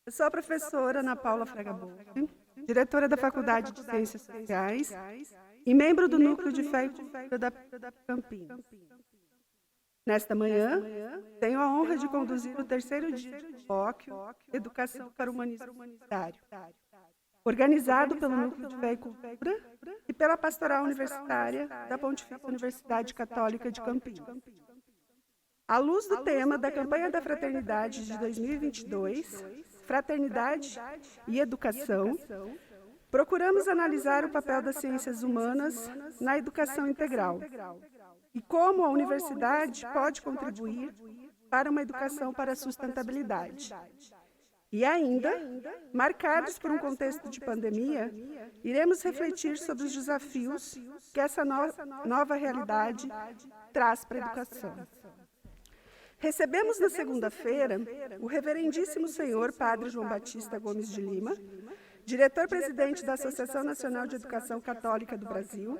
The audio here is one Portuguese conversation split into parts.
Eu sou a professora Ana Paula Fragaboldi, diretora da Faculdade de Ciências Sociais e membro do Núcleo de Fé e Cultura da Campinas. Nesta manhã, tenho a honra de conduzir o terceiro dia de colóquio Educação para o Humanismo Universitário, organizado pelo Núcleo de Fé e Cultura e pela Pastoral Universitária da Pontifícia Universidade Católica de Campinas. À luz do tema da campanha da Fraternidade de 2022, Fraternidade e Educação, procuramos analisar o papel das ciências humanas na educação integral e como a universidade pode contribuir para uma educação para a sustentabilidade. E ainda, marcados por um contexto de pandemia, iremos refletir sobre os desafios que essa nova realidade traz para a educação. Recebemos na segunda-feira o reverendíssimo senhor Padre João Batista Gomes de Lima, diretor-presidente da Associação Nacional de Educação Católica do Brasil.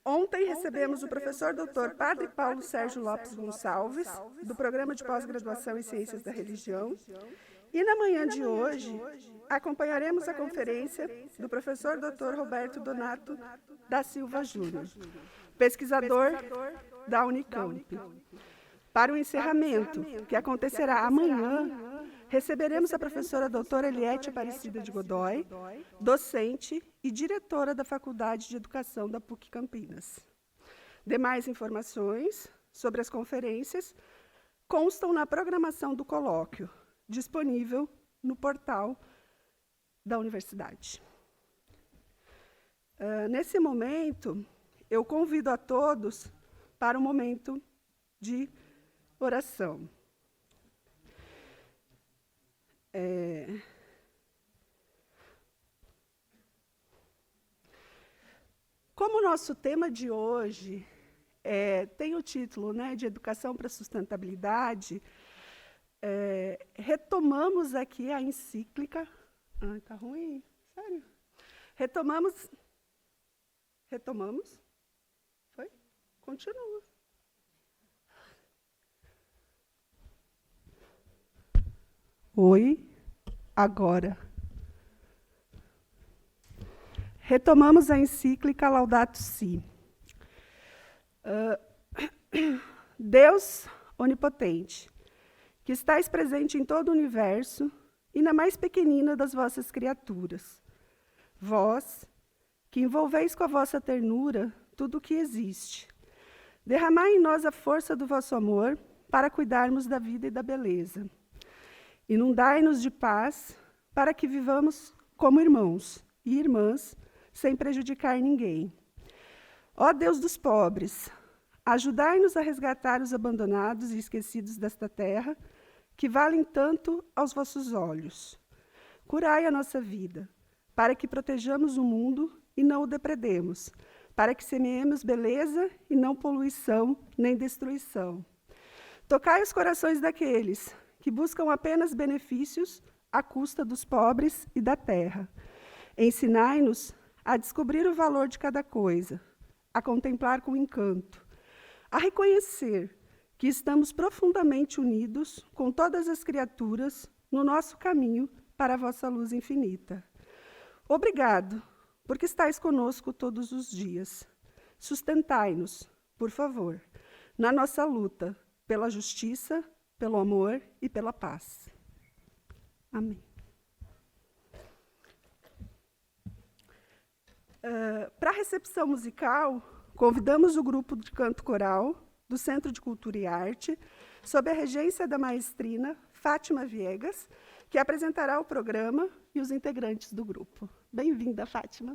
Ontem recebemos o professor doutor Padre Paulo Sérgio Lopes Gonçalves, do Programa de Pós-Graduação em Ciências da Religião. E na manhã de hoje, acompanharemos a conferência do professor doutor Roberto Donato da Silva Júnior, pesquisador da Unicamp. Para o encerramento, que acontecerá amanhã, receberemos a professora doutora Eliete Aparecida de Godoy, docente e diretora da Faculdade de Educação da PUC Campinas. Demais informações sobre as conferências constam na programação do colóquio, disponível no portal da universidade. Nesse momento, eu convido a todos para um momento de oração. Como o nosso tema de hoje tem o título, né, de Educação para a Sustentabilidade, retomamos aqui a encíclica. Tá ruim? Sério? Retomamos? Foi? Continua. Oi, agora. Retomamos a encíclica Laudato Si. Deus onipotente, que estais presente em todo o universo e na mais pequenina das vossas criaturas. Vós, que envolveis com a vossa ternura tudo o que existe. Derramai em nós a força do vosso amor para cuidarmos da vida e da beleza. Inundai-nos de paz para que vivamos como irmãos e irmãs, sem prejudicar ninguém. Ó Deus dos pobres, ajudai-nos a resgatar os abandonados e esquecidos desta terra, que valem tanto aos vossos olhos. Curai a nossa vida, para que protejamos o mundo e não o depredemos, para que semeemos beleza e não poluição nem destruição. Tocai os corações daqueles que buscam apenas benefícios à custa dos pobres e da terra. Ensinai-nos a descobrir o valor de cada coisa, a contemplar com encanto, a reconhecer que estamos profundamente unidos com todas as criaturas no nosso caminho para a vossa luz infinita. Obrigado, porque estáis conosco todos os dias. Sustentai-nos, por favor, na nossa luta pela justiça, pelo amor e pela paz. Amém. Para a recepção musical, convidamos o grupo de canto coral do Centro de Cultura e Arte, sob a regência da maestrina Fátima Viegas, que apresentará o programa e os integrantes do grupo. Bem-vinda, Fátima.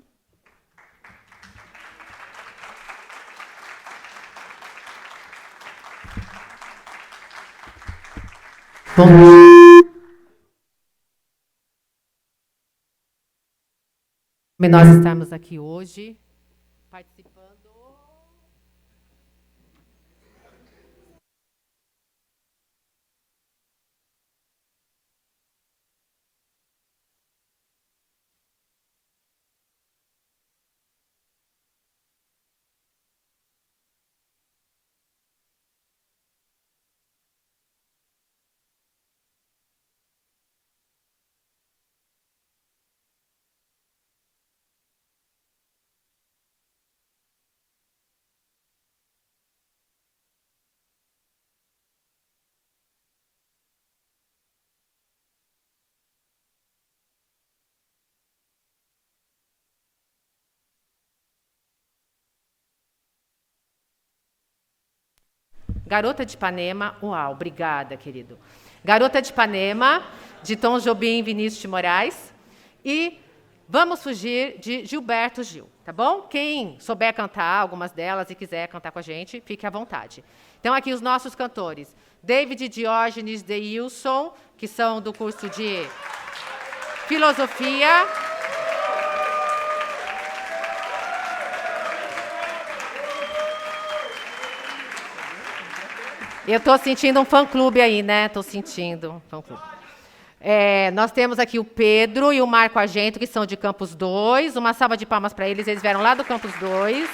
Nós estamos aqui hoje participando. Garota de Ipanema, uau, obrigada, querido. Garota de Ipanema, de Tom Jobim e Vinícius de Moraes. E Vamos Fugir, de Gilberto Gil, tá bom? Quem souber cantar algumas delas e quiser cantar com a gente, fique à vontade. Então, aqui os nossos cantores. David Diógenes Deilson, que são do curso de Filosofia. Eu estou sentindo um fã-clube aí, né? Estou sentindo um fã-clube. Nós temos aqui o Pedro e o Marco Argento, que são de Campus 2. Uma salva de palmas para eles, eles vieram lá do Campus 2.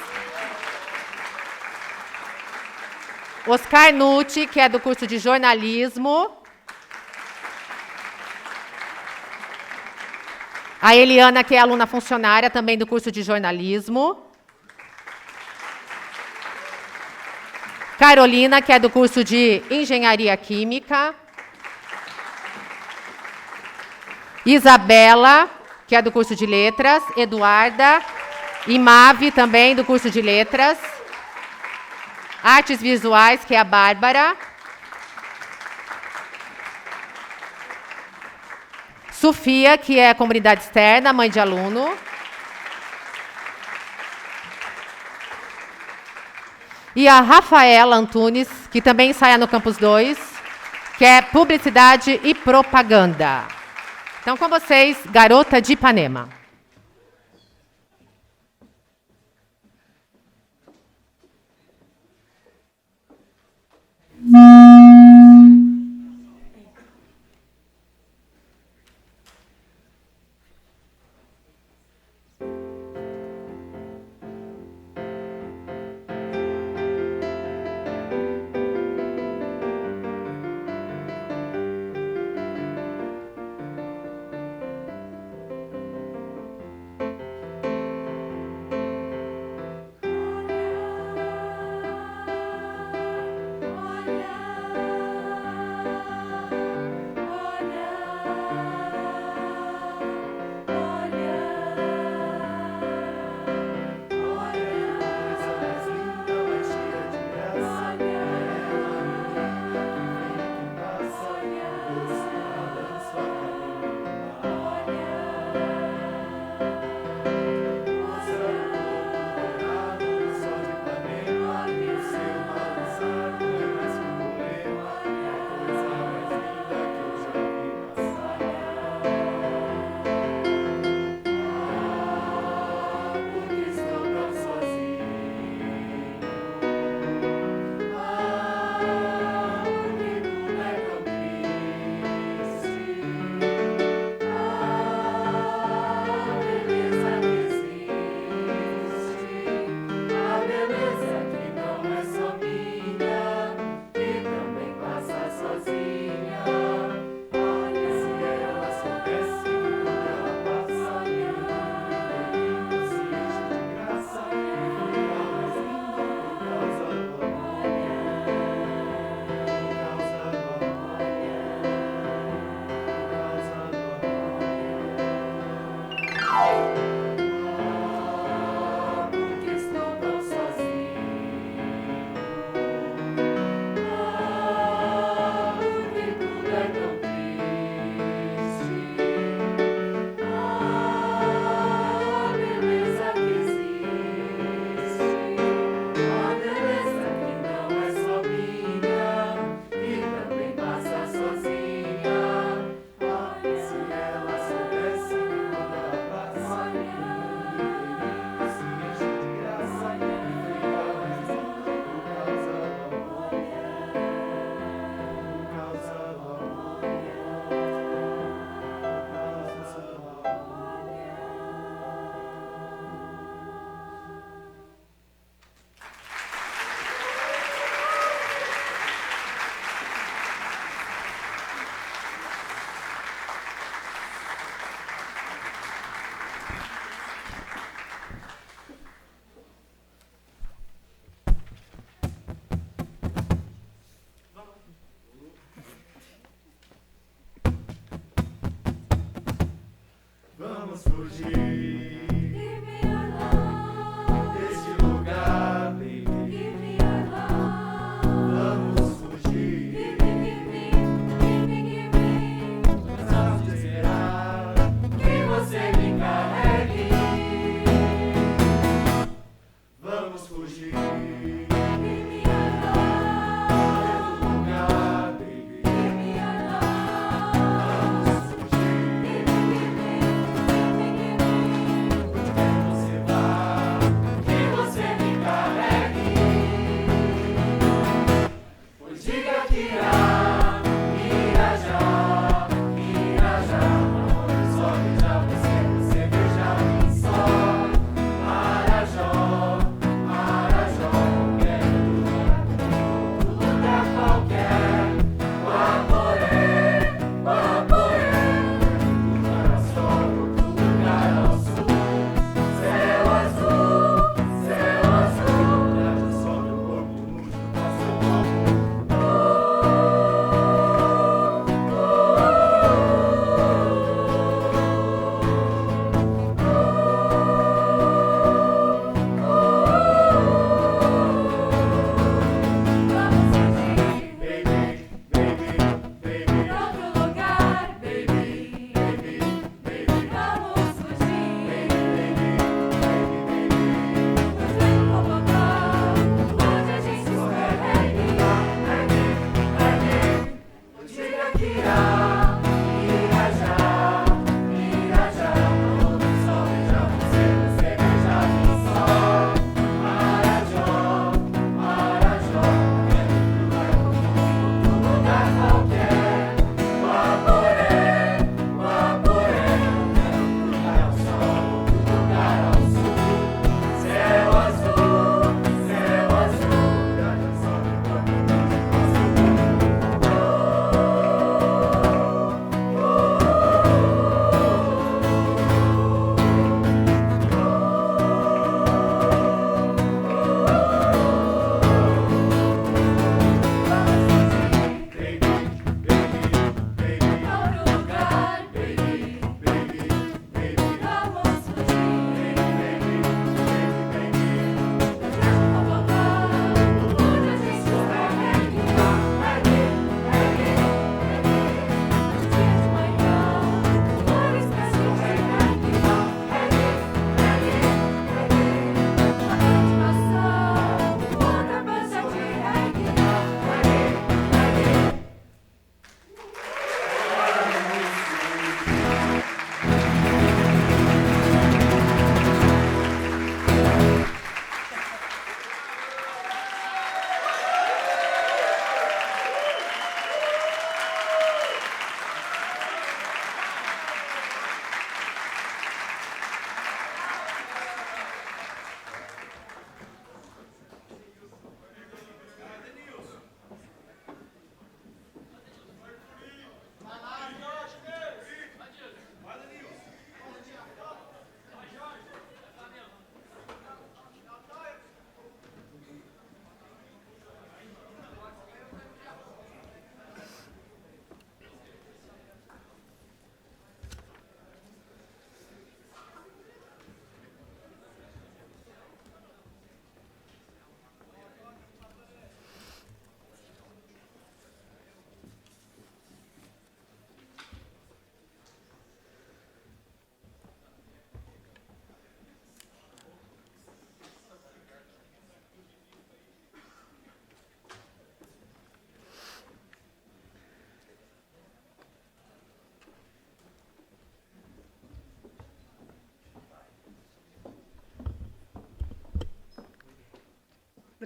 Oscar Nucci, que é do curso de jornalismo. A Eliana, que é aluna funcionária, também do curso de jornalismo. Carolina, que é do curso de engenharia química. Isabela, que é do curso de letras. Eduarda e Mave, também do curso de letras. Artes visuais, que é a Bárbara. Sofia, que é comunidade externa, mãe de aluno. E a Rafaela Antunes, que também ensaia no Campus 2, que é publicidade e propaganda. Então, com vocês, Garota de Ipanema. Vamos fugir deste lugar, baby. Vamos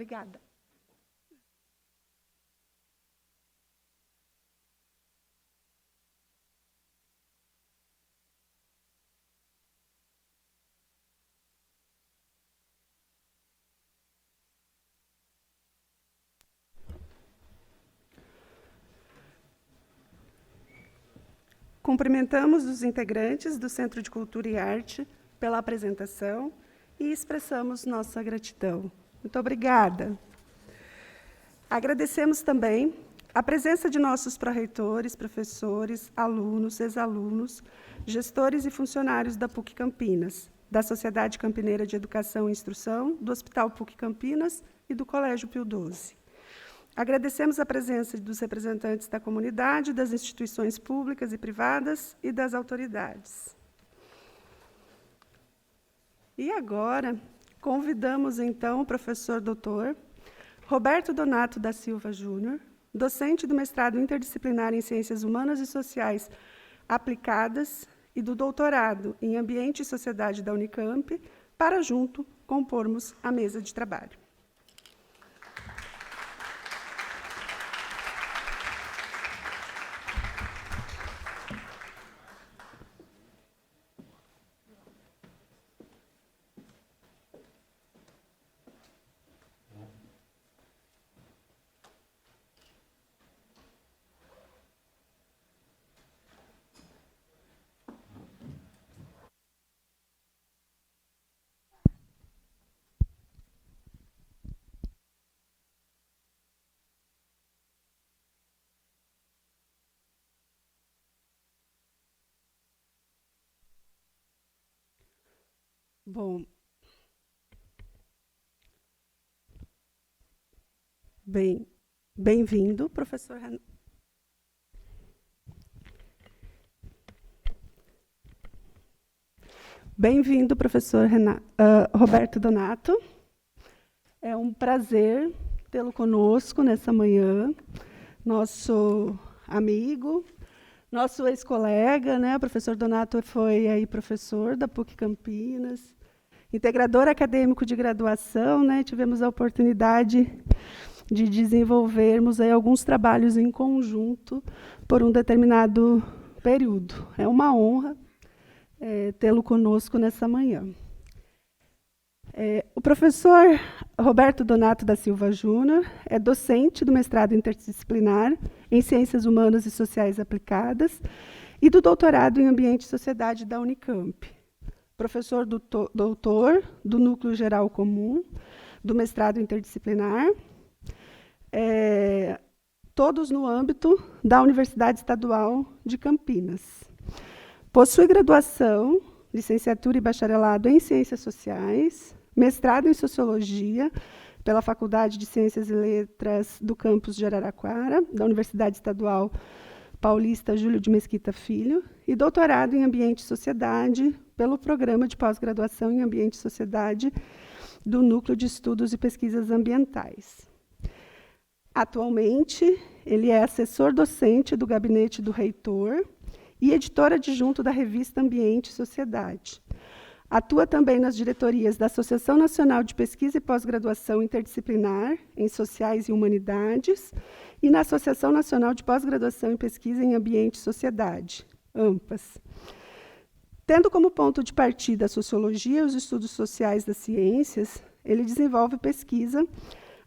Obrigada. Cumprimentamos os integrantes do Centro de Cultura e Arte pela apresentação e expressamos nossa gratidão. Muito obrigada. Agradecemos também a presença de nossos pró-reitores, professores, alunos, ex-alunos, gestores e funcionários da PUC Campinas, da Sociedade Campineira de Educação e Instrução, do Hospital PUC Campinas e do Colégio Pio XII. Agradecemos a presença dos representantes da comunidade, das instituições públicas e privadas e das autoridades. E agora, convidamos, então, o professor doutor Roberto Donato da Silva Júnior, docente do mestrado interdisciplinar em Ciências Humanas e Sociais Aplicadas e do doutorado em Ambiente e Sociedade da Unicamp, para junto compormos a mesa de trabalho. Bom, bem-vindo, professor Renato. Bem-vindo, professor Roberto Donato. É um prazer tê-lo conosco nessa manhã, nosso amigo, nosso ex-colega, né? O professor Donato foi aí professor da PUC Campinas, integrador acadêmico de graduação, né? Tivemos a oportunidade de desenvolvermos aí alguns trabalhos em conjunto por um determinado período. É uma honra tê-lo conosco nessa manhã. O professor Roberto Donato da Silva Júnior é docente do mestrado interdisciplinar em Ciências Humanas e Sociais Aplicadas e do doutorado em Ambiente e Sociedade da Unicamp. Professor doutor do Núcleo Geral Comum, do mestrado interdisciplinar, todos no âmbito da Universidade Estadual de Campinas. Possui graduação, licenciatura e bacharelado em Ciências Sociais, mestrado em Sociologia pela Faculdade de Ciências e Letras do campus de Araraquara, da Universidade Estadual Paulista Júlio de Mesquita Filho, e doutorado em Ambiente e Sociedade pelo Programa de Pós-Graduação em Ambiente e Sociedade do Núcleo de Estudos e Pesquisas Ambientais. Atualmente, ele é assessor docente do Gabinete do Reitor e editor adjunto da revista Ambiente e Sociedade. Atua também nas diretorias da Associação Nacional de Pesquisa e Pós-Graduação Interdisciplinar em Sociais e Humanidades e na Associação Nacional de Pós-Graduação em Pesquisa em Ambiente e Sociedade, AMPAS. Tendo como ponto de partida a sociologia e os estudos sociais das ciências, ele desenvolve pesquisa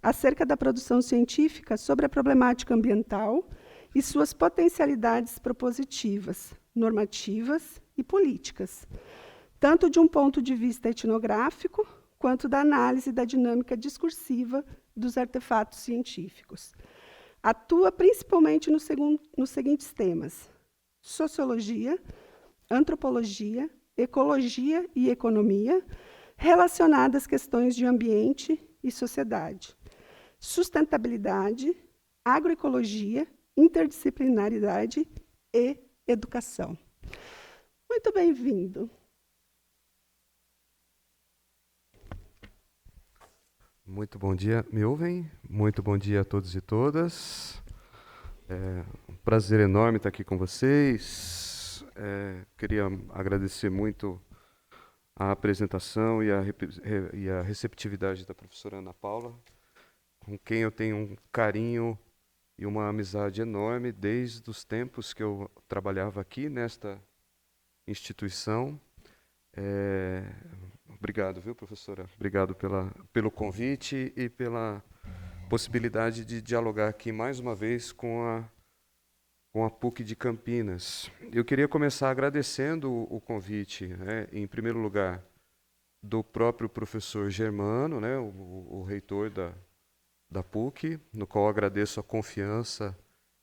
acerca da produção científica sobre a problemática ambiental e suas potencialidades propositivas, normativas e políticas, tanto de um ponto de vista etnográfico, quanto da análise da dinâmica discursiva dos artefatos científicos. Atua principalmente nos seguintes temas: sociologia, antropologia, ecologia e economia, relacionadas às questões de ambiente e sociedade, sustentabilidade, agroecologia, interdisciplinaridade e educação. Muito bem-vindo. Muito bom dia, me ouvem? Muito bom dia a todos e todas. É um prazer enorme estar aqui com vocês. Queria agradecer muito a apresentação e a receptividade da professora Ana Paula. com quem eu tenho um carinho e uma amizade enorme desde os tempos que eu trabalhava aqui nesta instituição. Obrigado, viu, professora? Obrigado pelo convite e pela possibilidade de dialogar aqui mais uma vez com a PUC de Campinas. Eu queria começar agradecendo o convite, né, em primeiro lugar, do próprio professor Germano, né, o reitor da PUC, no qual agradeço a confiança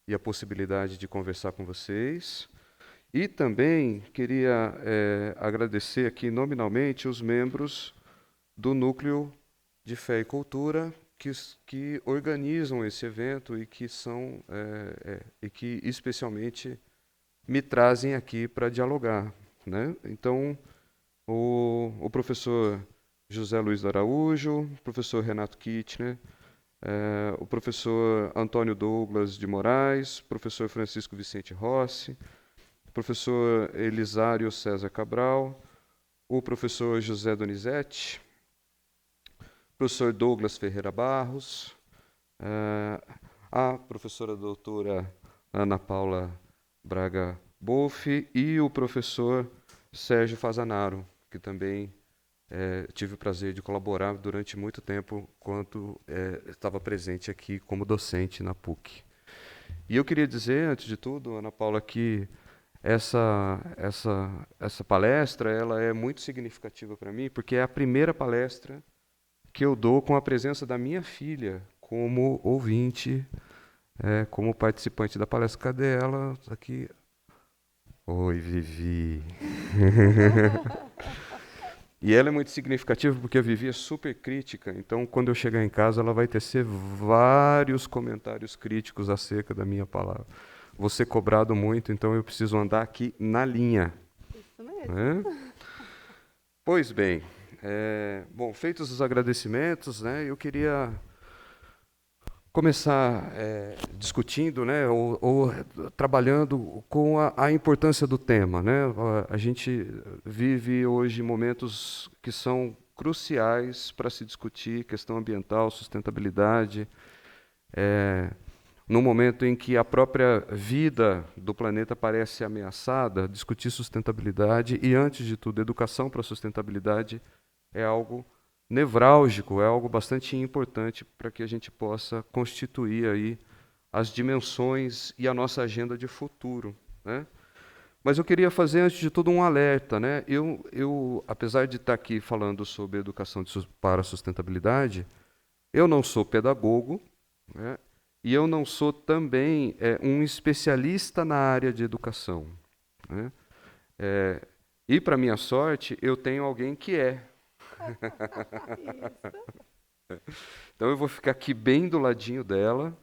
e a possibilidade de conversar com vocês. E também queria agradecer aqui nominalmente os membros do Núcleo de Fé e Cultura que organizam esse evento e que são e que especialmente me trazem aqui para dialogar, né? Então, o professor José Luiz do Araújo, o professor Renato Kittner, o professor Antônio Douglas de Moraes, o professor Francisco Vicente Rossi, o professor Elisário César Cabral, o professor José Donizete, o professor Douglas Ferreira Barros, a professora doutora Ana Paula Braga Bolfi e o professor Sérgio Fazanaro, que também tive o prazer de colaborar durante muito tempo quando estava presente aqui como docente na PUC. E eu queria dizer, antes de tudo, Ana Paula, que essa palestra ela é muito significativa para mim, porque é a primeira palestra que eu dou com a presença da minha filha como ouvinte, como participante da palestra. Cadê ela? Aqui. Oi, Vivi. E ela é muito significativa porque a Vivi é super crítica, então quando eu chegar em casa ela vai tecer vários comentários críticos acerca da minha palavra. Vou ser cobrado muito, então eu preciso andar aqui na linha. Isso mesmo. Pois bem, bom, feitos os agradecimentos, né, eu queria começar discutindo, né, ou trabalhando com a importância do tema, né? A gente vive hoje momentos que são cruciais para se discutir questão ambiental, sustentabilidade, no momento em que a própria vida do planeta parece ameaçada. Discutir sustentabilidade e, antes de tudo, educação para a sustentabilidade é algo nevrálgico, é algo bastante importante para que a gente possa constituir aí as dimensões e a nossa agenda de futuro, né? Mas eu queria fazer, antes de tudo, um alerta, né? Eu apesar de estar aqui falando sobre educação para a sustentabilidade, eu não sou pedagogo, né? E eu não sou também um especialista na área de educação, né? E, para minha sorte, eu tenho alguém que é. Então eu vou ficar aqui bem do ladinho dela,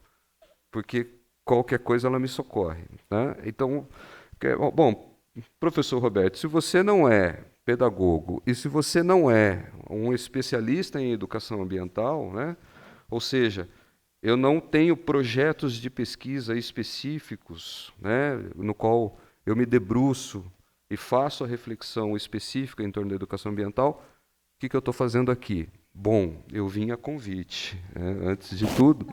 porque qualquer coisa ela me socorre, né? Então, bom, professor Roberto, se você não é pedagogo e se você não é um especialista em educação ambiental, né? Ou seja, eu não tenho projetos de pesquisa específicos, né, no qual eu me debruço e faço a reflexão específica em torno da educação ambiental. O que eu estou fazendo aqui? Bom, eu vim a convite, antes de tudo.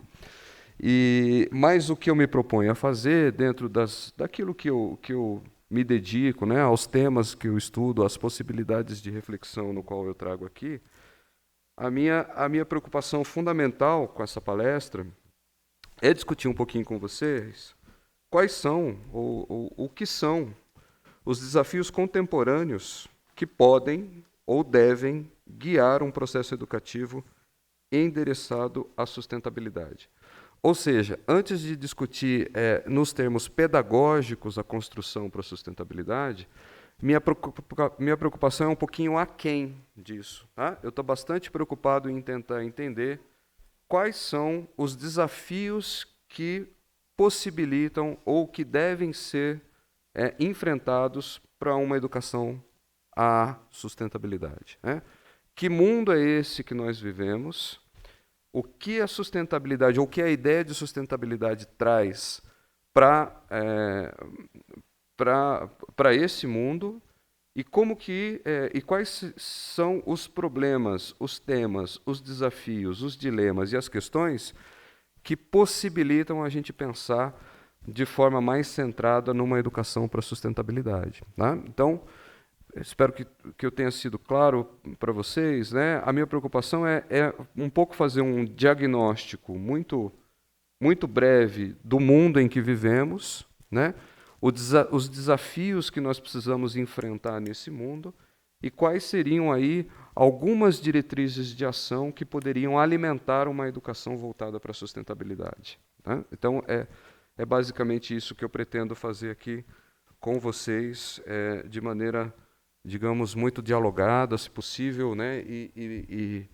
Mas o que eu me proponho a fazer, dentro daquilo que eu me dedico, né, aos temas que eu estudo, às possibilidades de reflexão no qual eu trago aqui, a minha preocupação fundamental com essa palestra é discutir um pouquinho com vocês quais são, ou o que são, os desafios contemporâneos que podem ou devem guiar um processo educativo endereçado à sustentabilidade. Ou seja, antes de discutir nos termos pedagógicos a construção para a sustentabilidade, minha preocupação é um pouquinho aquém disso, tá? Eu estou bastante preocupado em tentar entender quais são os desafios que possibilitam ou que devem ser enfrentados para uma educação à sustentabilidade, né? Que mundo é esse que nós vivemos? O que a sustentabilidade, ou o que a ideia de sustentabilidade traz para esse mundo, e e quais são os problemas, os temas, os desafios, os dilemas e as questões que possibilitam a gente pensar de forma mais centrada numa educação para a sustentabilidade. Tá? Então, espero que eu tenha sido claro para vocês, né? A minha preocupação é um pouco fazer um diagnóstico muito breve do mundo em que vivemos, né? Os desafios que nós precisamos enfrentar nesse mundo e quais seriam aí algumas diretrizes de ação que poderiam alimentar uma educação voltada para a sustentabilidade. Né? Então, é basicamente isso que eu pretendo fazer aqui com vocês, de maneira, digamos, muito dialogada, se possível, né? e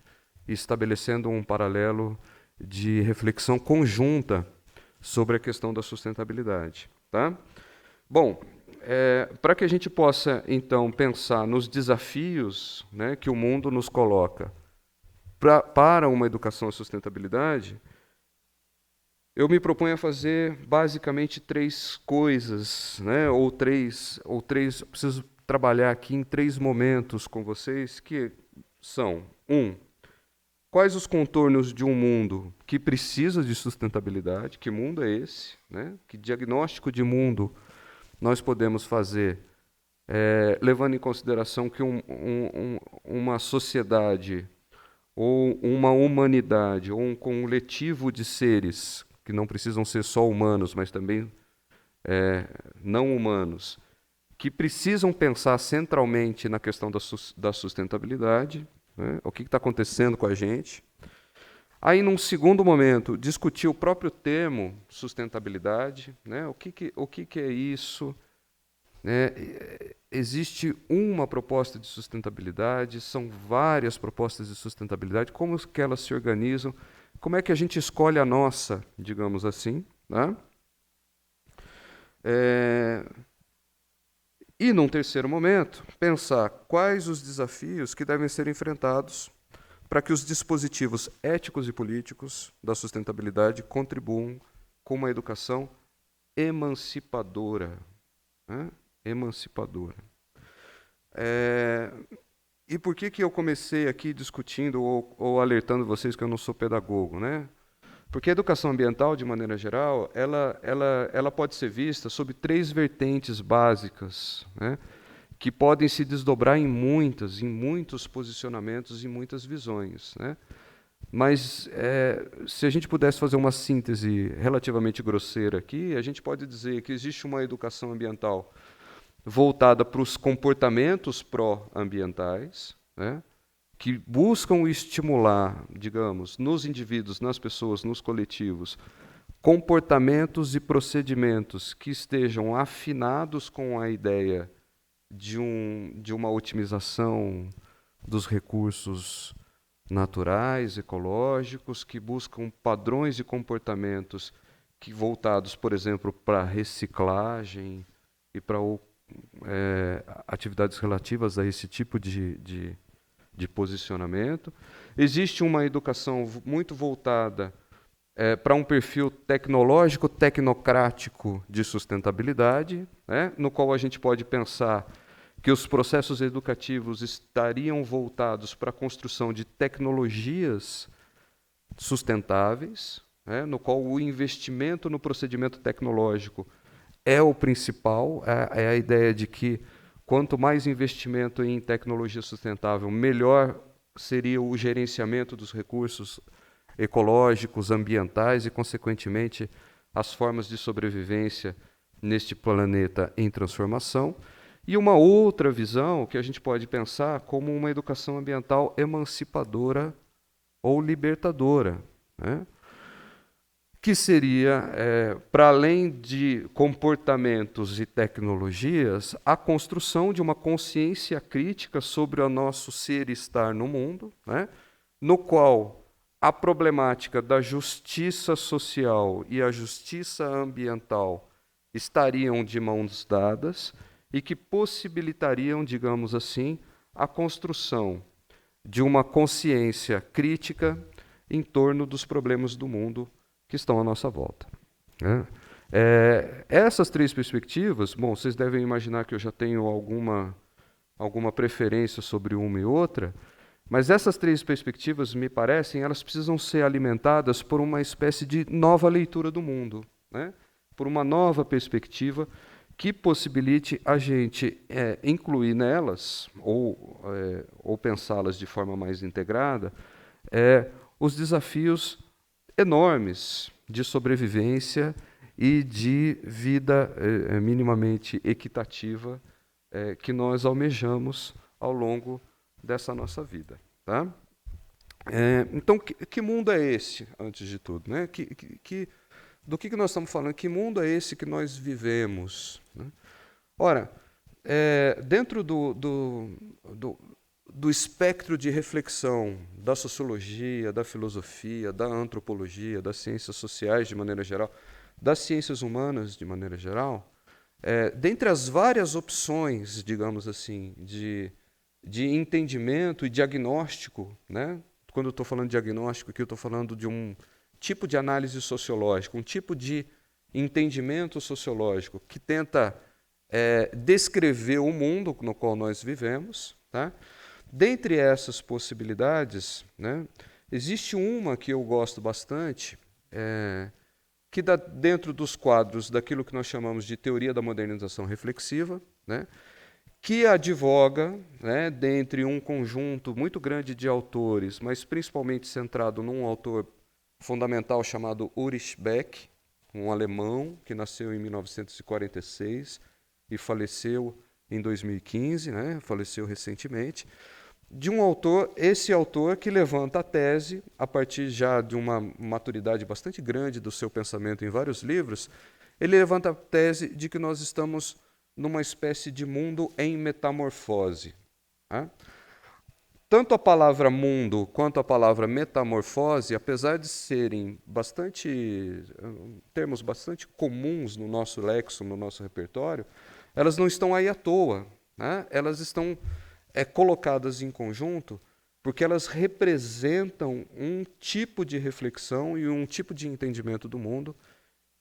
estabelecendo um paralelo de reflexão conjunta sobre a questão da sustentabilidade. Tá? Bom, para que a gente possa, então, pensar nos desafios, né, que o mundo nos coloca para uma educação à sustentabilidade, eu me proponho a fazer basicamente 3 coisas, né, ou três, preciso trabalhar aqui em 3 momentos com vocês, que são: 1, quais os contornos de um mundo que precisa de sustentabilidade? Que mundo é esse? Né? Que diagnóstico de mundo nós podemos fazer, levando em consideração que uma sociedade, ou uma humanidade, ou um coletivo de seres, que não precisam ser só humanos, mas também não humanos, que precisam pensar centralmente na questão da sustentabilidade, né? O que está acontecendo com a gente. Aí, num segundo momento, discutir o próprio termo sustentabilidade, né? O que é isso? Né? Existe uma proposta de sustentabilidade, são várias propostas de sustentabilidade, como que elas se organizam, como é que a gente escolhe a nossa, digamos assim. Né? E, num terceiro momento, pensar quais os desafios que devem ser enfrentados para que os dispositivos éticos e políticos da sustentabilidade contribuam com uma educação emancipadora. Né? Emancipadora. E por que eu comecei aqui discutindo ou alertando vocês que eu não sou pedagogo? Né? Porque a educação ambiental, de maneira geral, ela pode ser vista sob 3 vertentes básicas, né? Que podem se desdobrar em muitos posicionamentos e muitas visões. Né? Mas, se a gente pudesse fazer uma síntese relativamente grosseira aqui, a gente pode dizer que existe uma educação ambiental voltada para os comportamentos pró-ambientais, né? Que buscam estimular, digamos, nos indivíduos, nas pessoas, nos coletivos, comportamentos e procedimentos que estejam afinados com a ideia de uma otimização dos recursos naturais, ecológicos, que buscam padrões de comportamentos voltados, por exemplo, para reciclagem e para atividades relativas a esse tipo de posicionamento. Existe uma educação muito voltada para um perfil tecnológico, tecnocrático de sustentabilidade, né, no qual a gente pode pensar que os processos educativos estariam voltados para a construção de tecnologias sustentáveis, né, no qual o investimento no procedimento tecnológico é o principal, é a ideia de que quanto mais investimento em tecnologia sustentável, melhor seria o gerenciamento dos recursos ecológicos, ambientais e, consequentemente, as formas de sobrevivência neste planeta em transformação. E uma outra visão que a gente pode pensar como uma educação ambiental emancipadora ou libertadora, né? Que seria, para além de comportamentos e tecnologias, a construção de uma consciência crítica sobre o nosso ser e estar no mundo, né? No qual a problemática da justiça social e a justiça ambiental estariam de mãos dadas e que possibilitariam, digamos assim, a construção de uma consciência crítica em torno dos problemas do mundo que estão à nossa volta. Né? Essas 3 perspectivas, bom, vocês devem imaginar que eu já tenho alguma alguma preferência sobre uma e outra, mas essas três perspectivas, me parecem, elas precisam ser alimentadas por uma espécie de nova leitura do mundo, né? Por uma nova perspectiva que possibilite a gente incluir nelas, ou pensá-las de forma mais integrada, os desafios enormes de sobrevivência e de vida minimamente equitativa que nós almejamos ao longo dessa nossa vida. Tá? Então, que mundo é esse, antes de tudo? Né? Do que nós estamos falando? Que mundo é esse que nós vivemos? Né? Ora, dentro do espectro de reflexão da sociologia, da filosofia, da antropologia, das ciências sociais de maneira geral, das ciências humanas de maneira geral, dentre as várias opções, digamos assim, de entendimento e diagnóstico, né? Quando eu estou falando de diagnóstico aqui, eu estou falando de um tipo de análise sociológica, um tipo de entendimento sociológico que tenta descrever o mundo no qual nós vivemos. Tá? Dentre essas possibilidades, né, existe uma que eu gosto bastante, que dá dentro dos quadros daquilo que nós chamamos de teoria da modernização reflexiva, né, que advoga, né, dentre um conjunto muito grande de autores, mas principalmente centrado num autor fundamental chamado Ulrich Beck, um alemão que nasceu em 1946 e faleceu em 2015, né, faleceu recentemente, de um autor, esse autor que levanta a tese, a partir já de uma maturidade bastante grande do seu pensamento em vários livros, ele levanta a tese de que nós estamos numa espécie de mundo em metamorfose. Tá? Tanto a palavra mundo quanto a palavra metamorfose, apesar de serem termos bastante comuns no nosso léxico, no nosso repertório, elas não estão aí à toa. Né? Elas estão colocadas em conjunto porque elas representam um tipo de reflexão e um tipo de entendimento do mundo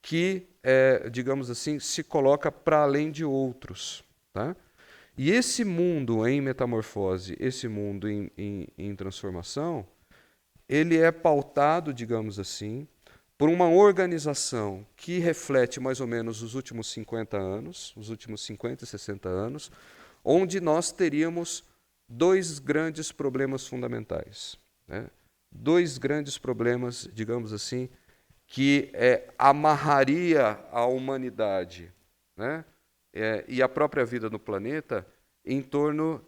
que, digamos assim, se coloca para além de outros. Tá? E esse mundo em metamorfose, esse mundo em transformação, ele é pautado, digamos assim, por uma organização que reflete mais ou menos os últimos 50 anos, os últimos 50 e 60 anos, onde nós teríamos dois grandes problemas fundamentais. Né? Dois grandes problemas, digamos assim, que amarraria a humanidade, né? E a própria vida no planeta em torno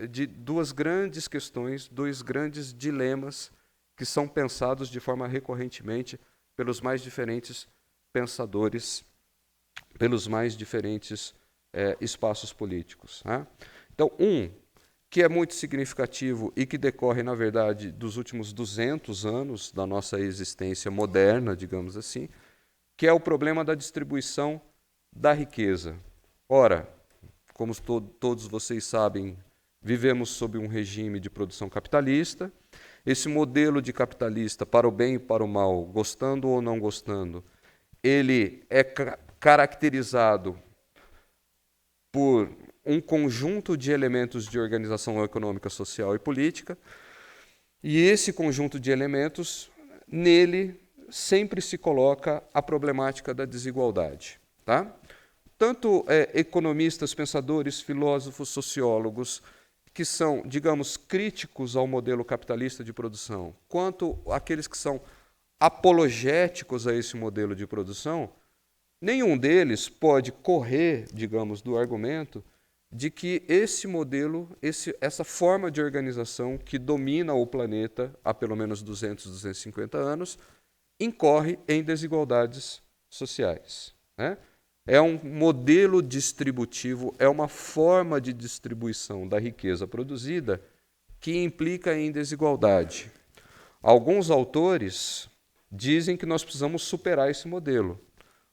de duas grandes questões, dois grandes dilemas que são pensados de forma recorrentemente pelos mais diferentes pensadores, pelos mais diferentes espaços políticos. Né? Então, que é muito significativo e que decorre, na verdade, dos últimos 200 anos da nossa existência moderna, digamos assim, que é o problema da distribuição da riqueza. Ora, como todos vocês sabem, vivemos sob um regime de produção capitalista. Esse modelo de capitalista, para o bem e para o mal, gostando ou não gostando, ele é caracterizado por um conjunto de elementos de organização econômica, social e política, e esse conjunto de elementos, nele sempre se coloca a problemática da desigualdade. Tá? Tanto economistas, pensadores, filósofos, sociólogos, que são, digamos, críticos ao modelo capitalista de produção, quanto aqueles que são apologéticos a esse modelo de produção, nenhum deles pode correr, digamos, do argumento de que esse modelo, essa forma de organização que domina o planeta há pelo menos 200, 250 anos, incorre em desigualdades sociais. Né? É um modelo distributivo, é uma forma de distribuição da riqueza produzida que implica em desigualdade. Alguns autores dizem que nós precisamos superar esse modelo.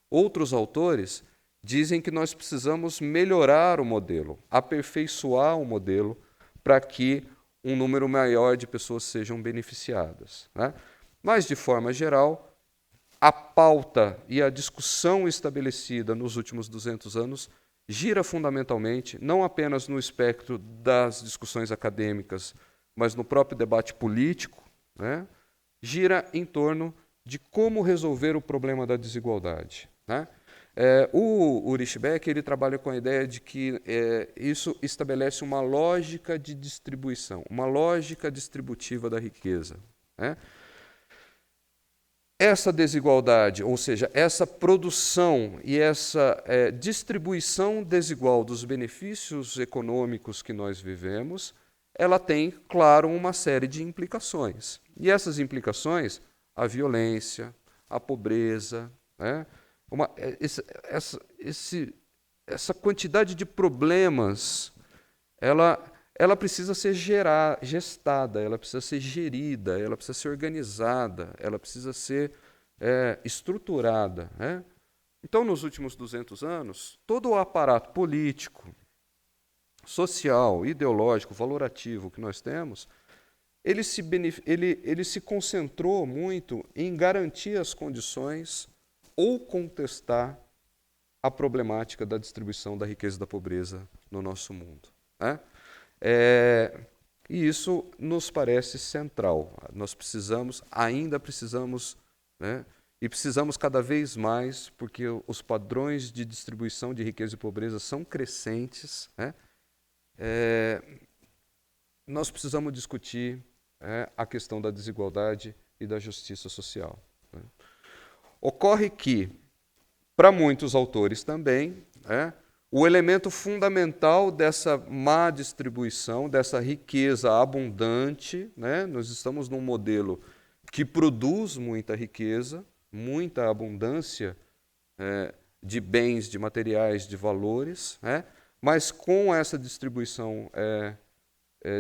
Outros autores dizem que nós precisamos melhorar o modelo, aperfeiçoar o modelo para que um número maior de pessoas sejam beneficiadas. Né? Mas, de forma geral, a pauta e a discussão estabelecida nos últimos 200 anos gira fundamentalmente, não apenas no espectro das discussões acadêmicas, mas no próprio debate político, né? Gira em torno de como resolver o problema da desigualdade, né? O Ulrich Beck ele trabalha com a ideia de que isso estabelece uma lógica de distribuição, uma lógica distributiva da riqueza, né? Essa desigualdade, ou seja, essa produção e essa distribuição desigual dos benefícios econômicos que nós vivemos, ela tem, claro, uma série de implicações. E essas implicações, a violência, a pobreza, né? Essa quantidade de problemas, ela precisa ser gestada, ela precisa ser gerida, ela precisa ser organizada, ela precisa ser estruturada, né? Então, nos últimos 200 anos, todo o aparato político, social, ideológico, valorativo que nós temos, ele se concentrou muito em garantir as condições ou contestar a problemática da distribuição da riqueza e da pobreza no nosso mundo, né? E isso nos parece central. Nós ainda precisamos, né? E precisamos cada vez mais, porque os padrões de distribuição de riqueza e pobreza são crescentes, né? Nós precisamos discutir a questão da desigualdade e da justiça social, né? Ocorre que, para muitos autores também, o elemento fundamental dessa má distribuição, dessa riqueza abundante, né? Nós estamos num modelo que produz muita riqueza, muita abundância de bens, de materiais, de valores, né? Mas com essa distribuição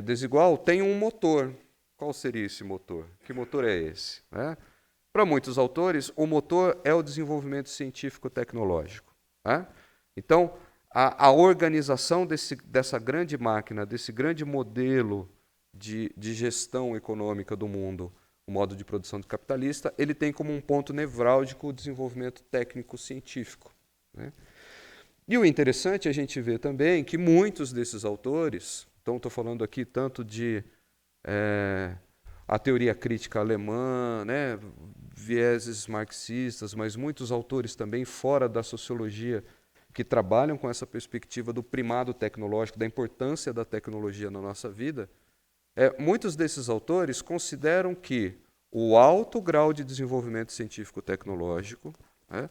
desigual tem um motor. Qual seria esse motor? Que motor é esse, né? Para muitos autores, o motor é o desenvolvimento científico-tecnológico, né? Então, a organização dessa grande máquina, desse grande modelo de gestão econômica do mundo, o modo de produção capitalista, ele tem como um ponto nevrálgico o desenvolvimento técnico-científico, né? E o interessante é a gente ver também que muitos desses autores, então estou falando aqui tanto de a teoria crítica alemã, né, vieses marxistas, mas muitos autores também fora da sociologia que trabalham com essa perspectiva do primado tecnológico, da importância da tecnologia na nossa vida, muitos desses autores consideram que o alto grau de desenvolvimento científico-tecnológico, né,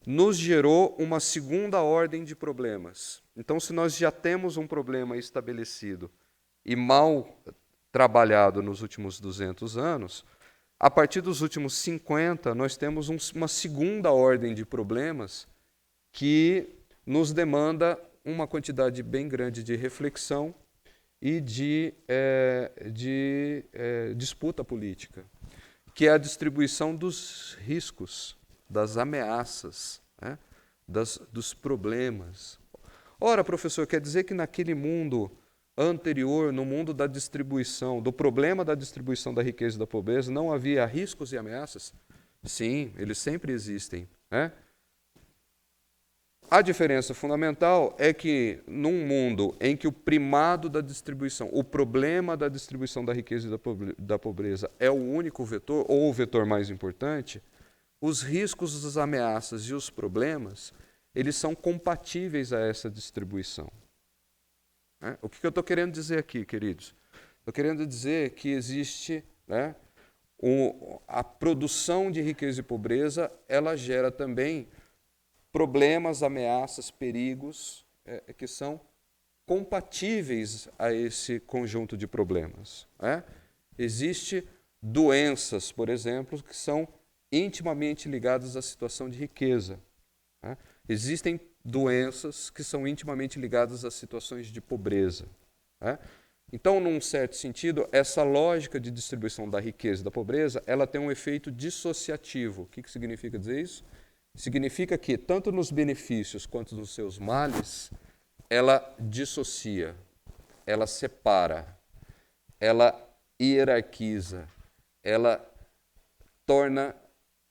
nos gerou uma segunda ordem de problemas. Então, se nós já temos um problema estabelecido e mal trabalhado nos últimos 200 anos, a partir dos últimos 50, nós temos uma segunda ordem de problemas que nos demanda uma quantidade bem grande de reflexão e de disputa política, que é a distribuição dos riscos, das ameaças, né, dos problemas. Ora, professor, quer dizer que naquele mundo anterior, no mundo da distribuição, do problema da distribuição da riqueza e da pobreza, não havia riscos e ameaças? Sim, eles sempre existem, né? A diferença fundamental é que, num mundo em que o primado da distribuição, o problema da distribuição da riqueza e da pobreza é o único vetor, ou o vetor mais importante, os riscos, as ameaças e os problemas, eles são compatíveis a essa distribuição. O que eu estou querendo dizer aqui, queridos? Estou querendo dizer que existe, né, a produção de riqueza e pobreza, ela gera também problemas, ameaças, perigos que são compatíveis a esse conjunto de problemas, né? Existem doenças, por exemplo, que são intimamente ligadas à situação de riqueza, né? Existem doenças que são intimamente ligadas às situações de pobreza, né? Então, num certo sentido, essa lógica de distribuição da riqueza e da pobreza, ela tem um efeito dissociativo. O que significa dizer isso? Significa que, tanto nos benefícios quanto nos seus males, ela dissocia, ela separa, ela hierarquiza, ela torna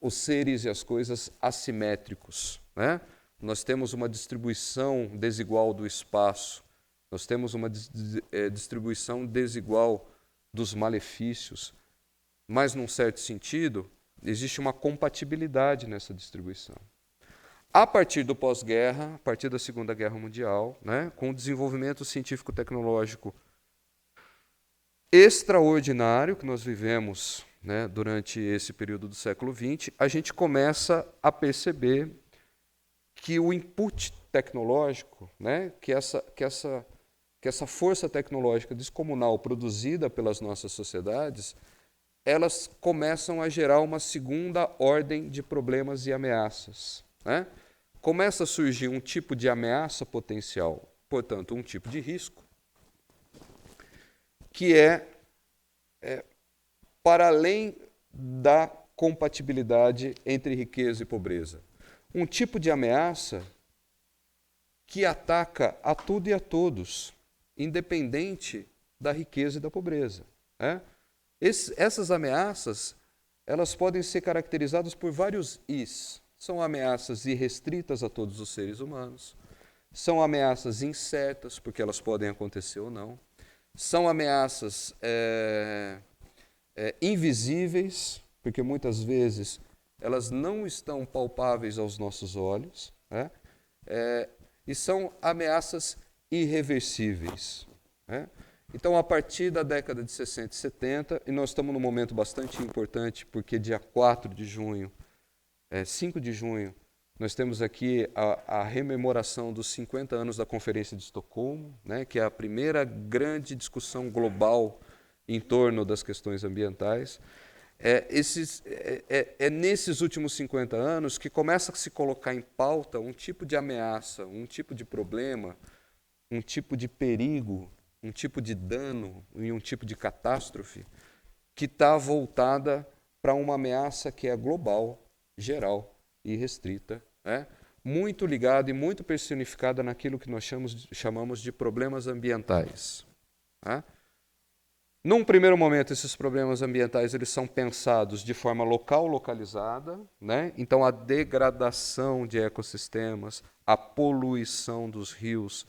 os seres e as coisas assimétricos, né? nós temos uma distribuição desigual do espaço, nós temos uma distribuição desigual dos malefícios, mas, num certo sentido, existe uma compatibilidade nessa distribuição. A partir do pós-guerra, a partir da Segunda Guerra Mundial, né, com o desenvolvimento científico-tecnológico extraordinário que nós vivemos, né, durante esse período do século XX, a gente começa a perceber que o input tecnológico, né, que essa força tecnológica descomunal produzida pelas nossas sociedades, elas começam a gerar uma segunda ordem de problemas e ameaças, né? Começa a surgir um tipo de ameaça potencial, portanto, um tipo de risco, que é para além da compatibilidade entre riqueza e pobreza. Um tipo de ameaça que ataca a tudo e a todos, independente da riqueza e da pobreza, né? Essas ameaças, elas podem ser caracterizadas por vários Is. São ameaças irrestritas a todos os seres humanos, são ameaças incertas, porque elas podem acontecer ou não, são ameaças invisíveis, porque muitas vezes elas não estão palpáveis aos nossos olhos, né? E são ameaças irreversíveis, né? Então, a partir da década de 60 e 70, e nós estamos num momento bastante importante, porque dia 4 de junho, 5 de junho, nós temos aqui a rememoração dos 50 anos da Conferência de Estocolmo, né, que é a primeira grande discussão global em torno das questões ambientais. Nesses últimos 50 anos que começa a se colocar em pauta um tipo de ameaça, um tipo de problema, um tipo de perigo, um tipo de dano e um tipo de catástrofe que está voltada para uma ameaça que é global, geral e restrita, né? Muito ligada e muito personificada naquilo que nós chamamos de problemas ambientais, né? Num primeiro momento, esses problemas ambientais eles são pensados de forma local, localizada, né? Então, a degradação de ecossistemas, a poluição dos rios,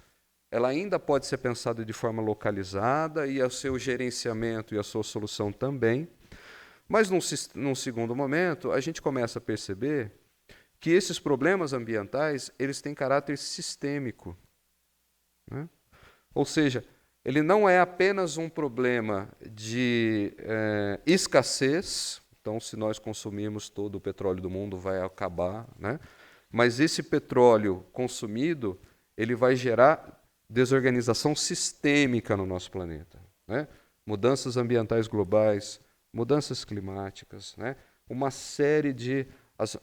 ela ainda pode ser pensada de forma localizada e o seu gerenciamento e a sua solução também. Mas, num segundo momento, a gente começa a perceber que esses problemas ambientais eles têm caráter sistêmico, né? Ou seja, ele não é apenas um problema de escassez, então, se nós consumirmos todo o petróleo do mundo, vai acabar, né? Mas esse petróleo consumido ele vai gerar desorganização sistêmica no nosso planeta, né? Mudanças ambientais globais, mudanças climáticas, né? Uma série de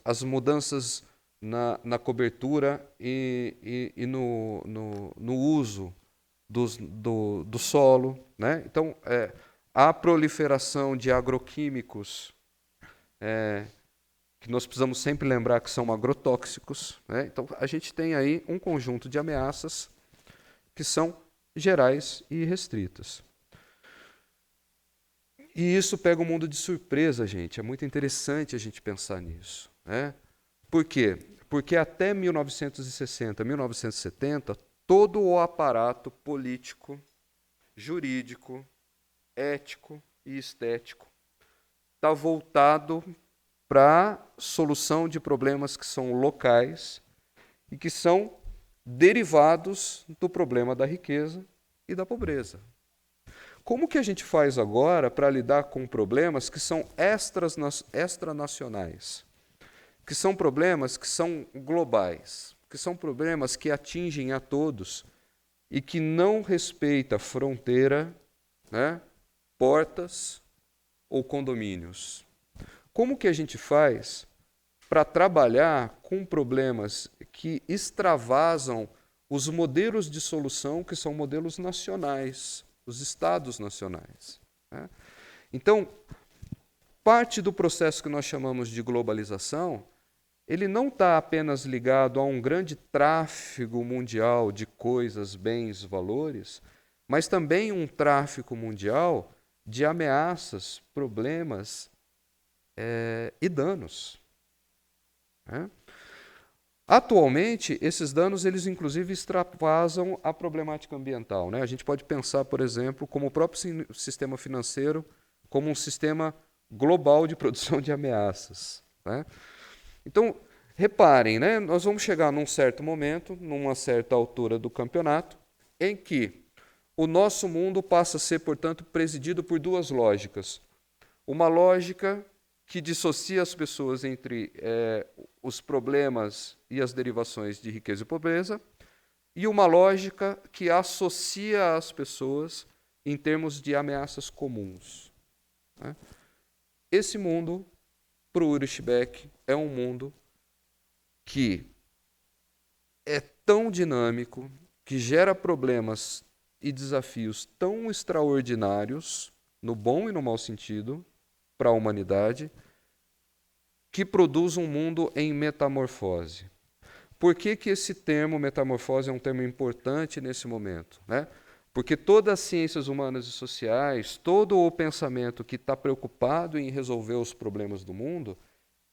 as mudanças na cobertura e no uso do solo, né? Então, a proliferação de agroquímicos, que nós precisamos sempre lembrar que são agrotóxicos, né? Então, a gente tem aí um conjunto de ameaças que são gerais e restritas. E isso pega o mundo de surpresa, gente. É muito interessante a gente pensar nisso, né? Por quê? Porque até 1960, 1970, todo o aparato político, jurídico, ético e estético está voltado para a solução de problemas que são locais e que são derivados do problema da riqueza e da pobreza. Como que a gente faz agora para lidar com problemas que são extranacionais, que são problemas que são globais, que são problemas que atingem a todos e que não respeitam fronteira, né, portas ou condomínios? Como que a gente faz para trabalhar com problemas que extravasam os modelos de solução que são modelos nacionais, os estados nacionais, né? Então, parte do processo que nós chamamos de globalização, ele não está apenas ligado a um grande tráfego mundial de coisas, bens, valores, mas também um tráfego mundial de ameaças, problemas e danos, né? Atualmente, esses danos, eles inclusive extravasam a problemática ambiental, né? A gente pode pensar, por exemplo, como o próprio sistema financeiro, como um sistema global de produção de ameaças, né? Então, reparem, né? Nós vamos chegar num certo momento, numa certa altura do campeonato, em que o nosso mundo passa a ser, portanto, presidido por duas lógicas. Uma lógica que dissocia as pessoas entre os problemas e as derivações de riqueza e pobreza, e uma lógica que associa as pessoas em termos de ameaças comuns, né? Esse mundo, para o Ulrich Beck, é um mundo que é tão dinâmico, que gera problemas e desafios tão extraordinários, no bom e no mau sentido, para a humanidade, que produz um mundo em metamorfose. Por que esse termo metamorfose é um termo importante nesse momento, né? Porque todas as ciências humanas e sociais, todo o pensamento que está preocupado em resolver os problemas do mundo,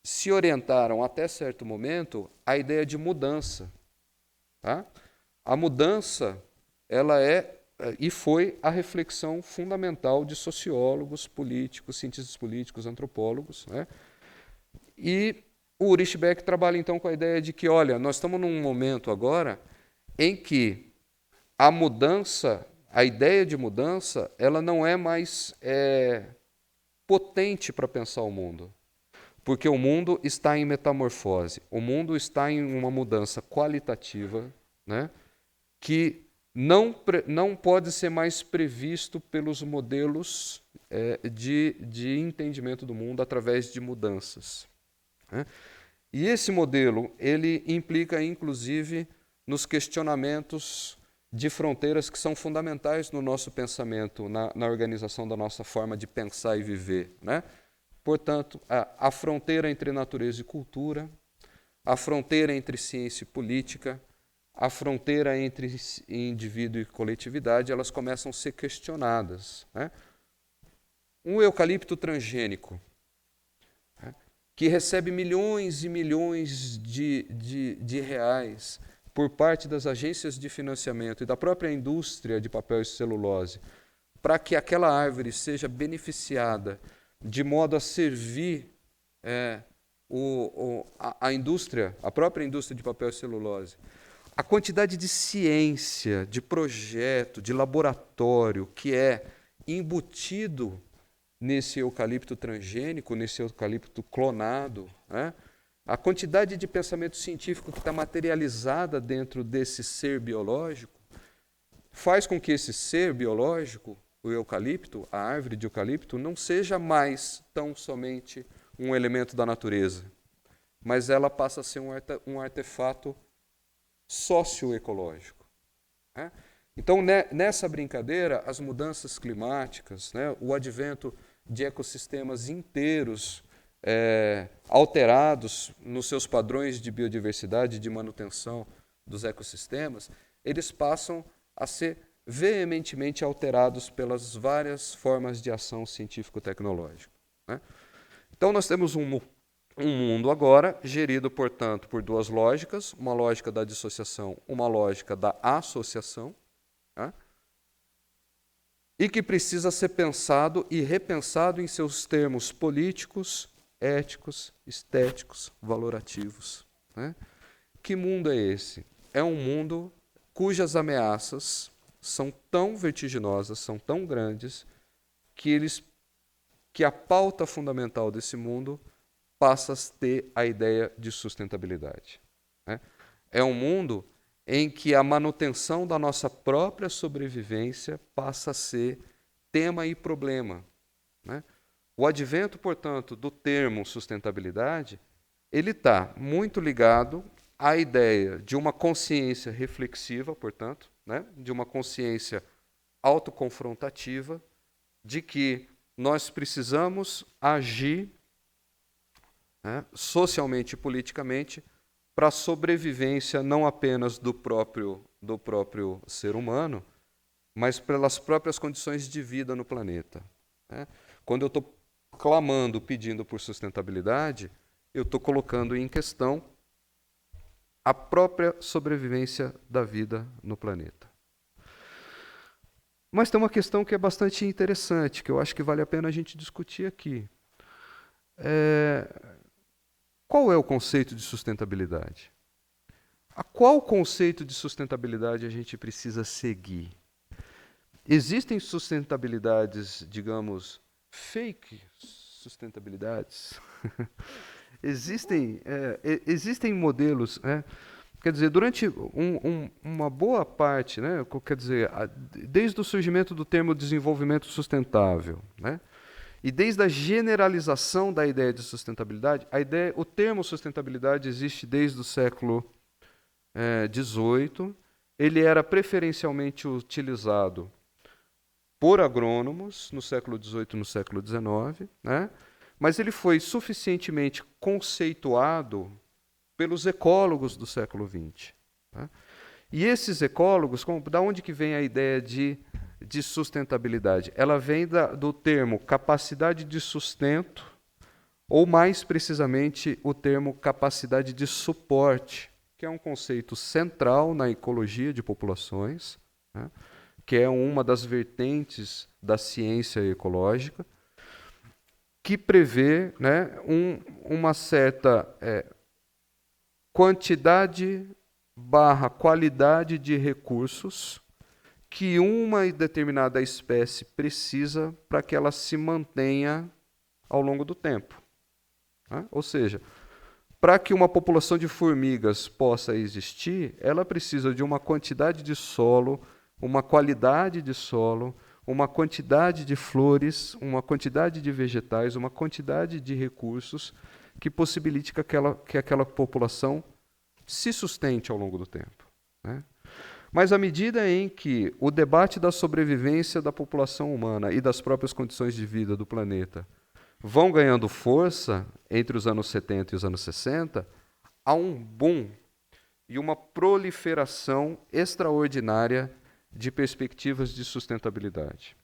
se orientaram até certo momento à ideia de mudança, tá? A mudança, ela é e foi a reflexão fundamental de sociólogos, políticos, cientistas políticos, antropólogos, né? E o Ulrich Beck trabalha então com a ideia de que, olha, nós estamos num momento agora em que a mudança, a ideia de mudança, ela não é mais potente para pensar o mundo, porque o mundo está em metamorfose, o mundo está em uma mudança qualitativa, né, que não pode ser mais previsto pelos modelos de entendimento do mundo através de mudanças, né? E esse modelo, ele implica, inclusive, nos questionamentos de fronteiras que são fundamentais no nosso pensamento, na organização da nossa forma de pensar e viver, né? Portanto, a fronteira entre natureza e cultura, a fronteira entre ciência e política, a fronteira entre indivíduo e coletividade, elas começam a ser questionadas, né? Um eucalipto transgênico, né, que recebe milhões e milhões de reais por parte das agências de financiamento e da própria indústria de papel e celulose, para que aquela árvore seja beneficiada de modo a servir a indústria, a própria indústria de papel e celulose. A quantidade de ciência, de projeto, de laboratório que é embutido nesse eucalipto transgênico, nesse eucalipto clonado, né? A quantidade de pensamento científico que está materializada dentro desse ser biológico faz com que esse ser biológico, o eucalipto, a árvore de eucalipto, não seja mais tão somente um elemento da natureza, mas ela passa a ser um artefato socioecológico, né? Então, nessa brincadeira, as mudanças climáticas, né, o advento de ecossistemas inteiros alterados nos seus padrões de biodiversidade e de manutenção dos ecossistemas, eles passam a ser veementemente alterados pelas várias formas de ação científico-tecnológica, né? Então, nós temos um mundo agora gerido, portanto, por duas lógicas, uma lógica da dissociação, uma lógica da associação, né? E que precisa ser pensado e repensado em seus termos políticos, éticos, estéticos, valorativos, né? Que mundo é esse? É um mundo cujas ameaças são tão vertiginosas, são tão grandes, que a pauta fundamental desse mundo passa a ter a ideia de sustentabilidade, né? É um mundo em que a manutenção da nossa própria sobrevivência passa a ser tema e problema, né? O advento, portanto, do termo sustentabilidade, ele está muito ligado à ideia de uma consciência reflexiva, portanto, né, de uma consciência autoconfrontativa, de que nós precisamos agir, né, socialmente e politicamente para a sobrevivência não apenas do próprio ser humano, mas pelas próprias condições de vida no planeta, né? Quando eu estou clamando, pedindo por sustentabilidade, eu estou colocando em questão a própria sobrevivência da vida no planeta. Mas tem uma questão que é bastante interessante, que eu acho que vale a pena a gente discutir aqui. Qual é o conceito de sustentabilidade? A qual conceito de sustentabilidade a gente precisa seguir? Existem sustentabilidades, digamos, fake sustentabilidades? Existem modelos, né? Quer dizer, durante uma boa parte, né? Quer dizer, desde o surgimento do termo desenvolvimento sustentável, né? E desde a generalização da ideia de sustentabilidade, o termo sustentabilidade existe desde o século XVIII. Ele era preferencialmente utilizado por agrônomos no século XVIII e no século XIX, né? Mas ele foi suficientemente conceituado pelos ecólogos do século XX. Tá? E esses ecólogos, da onde que vem a ideia de sustentabilidade? Ela vem do termo capacidade de sustento, ou mais precisamente o termo capacidade de suporte, que é um conceito central na ecologia de populações, né? Que é uma das vertentes da ciência ecológica, que prevê, né, uma certa quantidade / qualidade de recursos que uma determinada espécie precisa para que ela se mantenha ao longo do tempo. Né? Ou seja, para que uma população de formigas possa existir, ela precisa de uma quantidade de solo, uma qualidade de solo, uma quantidade de flores, uma quantidade de vegetais, uma quantidade de recursos que possibilite que aquela população se sustente ao longo do tempo. Né? Mas à medida em que o debate da sobrevivência da população humana e das próprias condições de vida do planeta vão ganhando força entre os anos 70 e os anos 60, há um boom e uma proliferação extraordinária de perspectivas de sustentabilidade.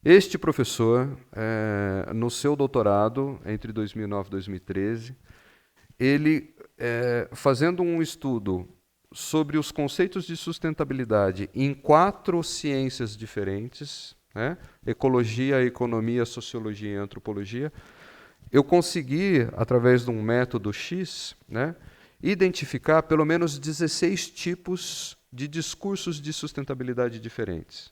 Este professor, no seu doutorado, entre 2009 e 2013, ele, fazendo um estudo sobre os conceitos de sustentabilidade em 4 ciências diferentes, né, ecologia, economia, sociologia e antropologia, eu consegui, através de um método X, né, identificar pelo menos 16 tipos de discursos de sustentabilidade diferentes.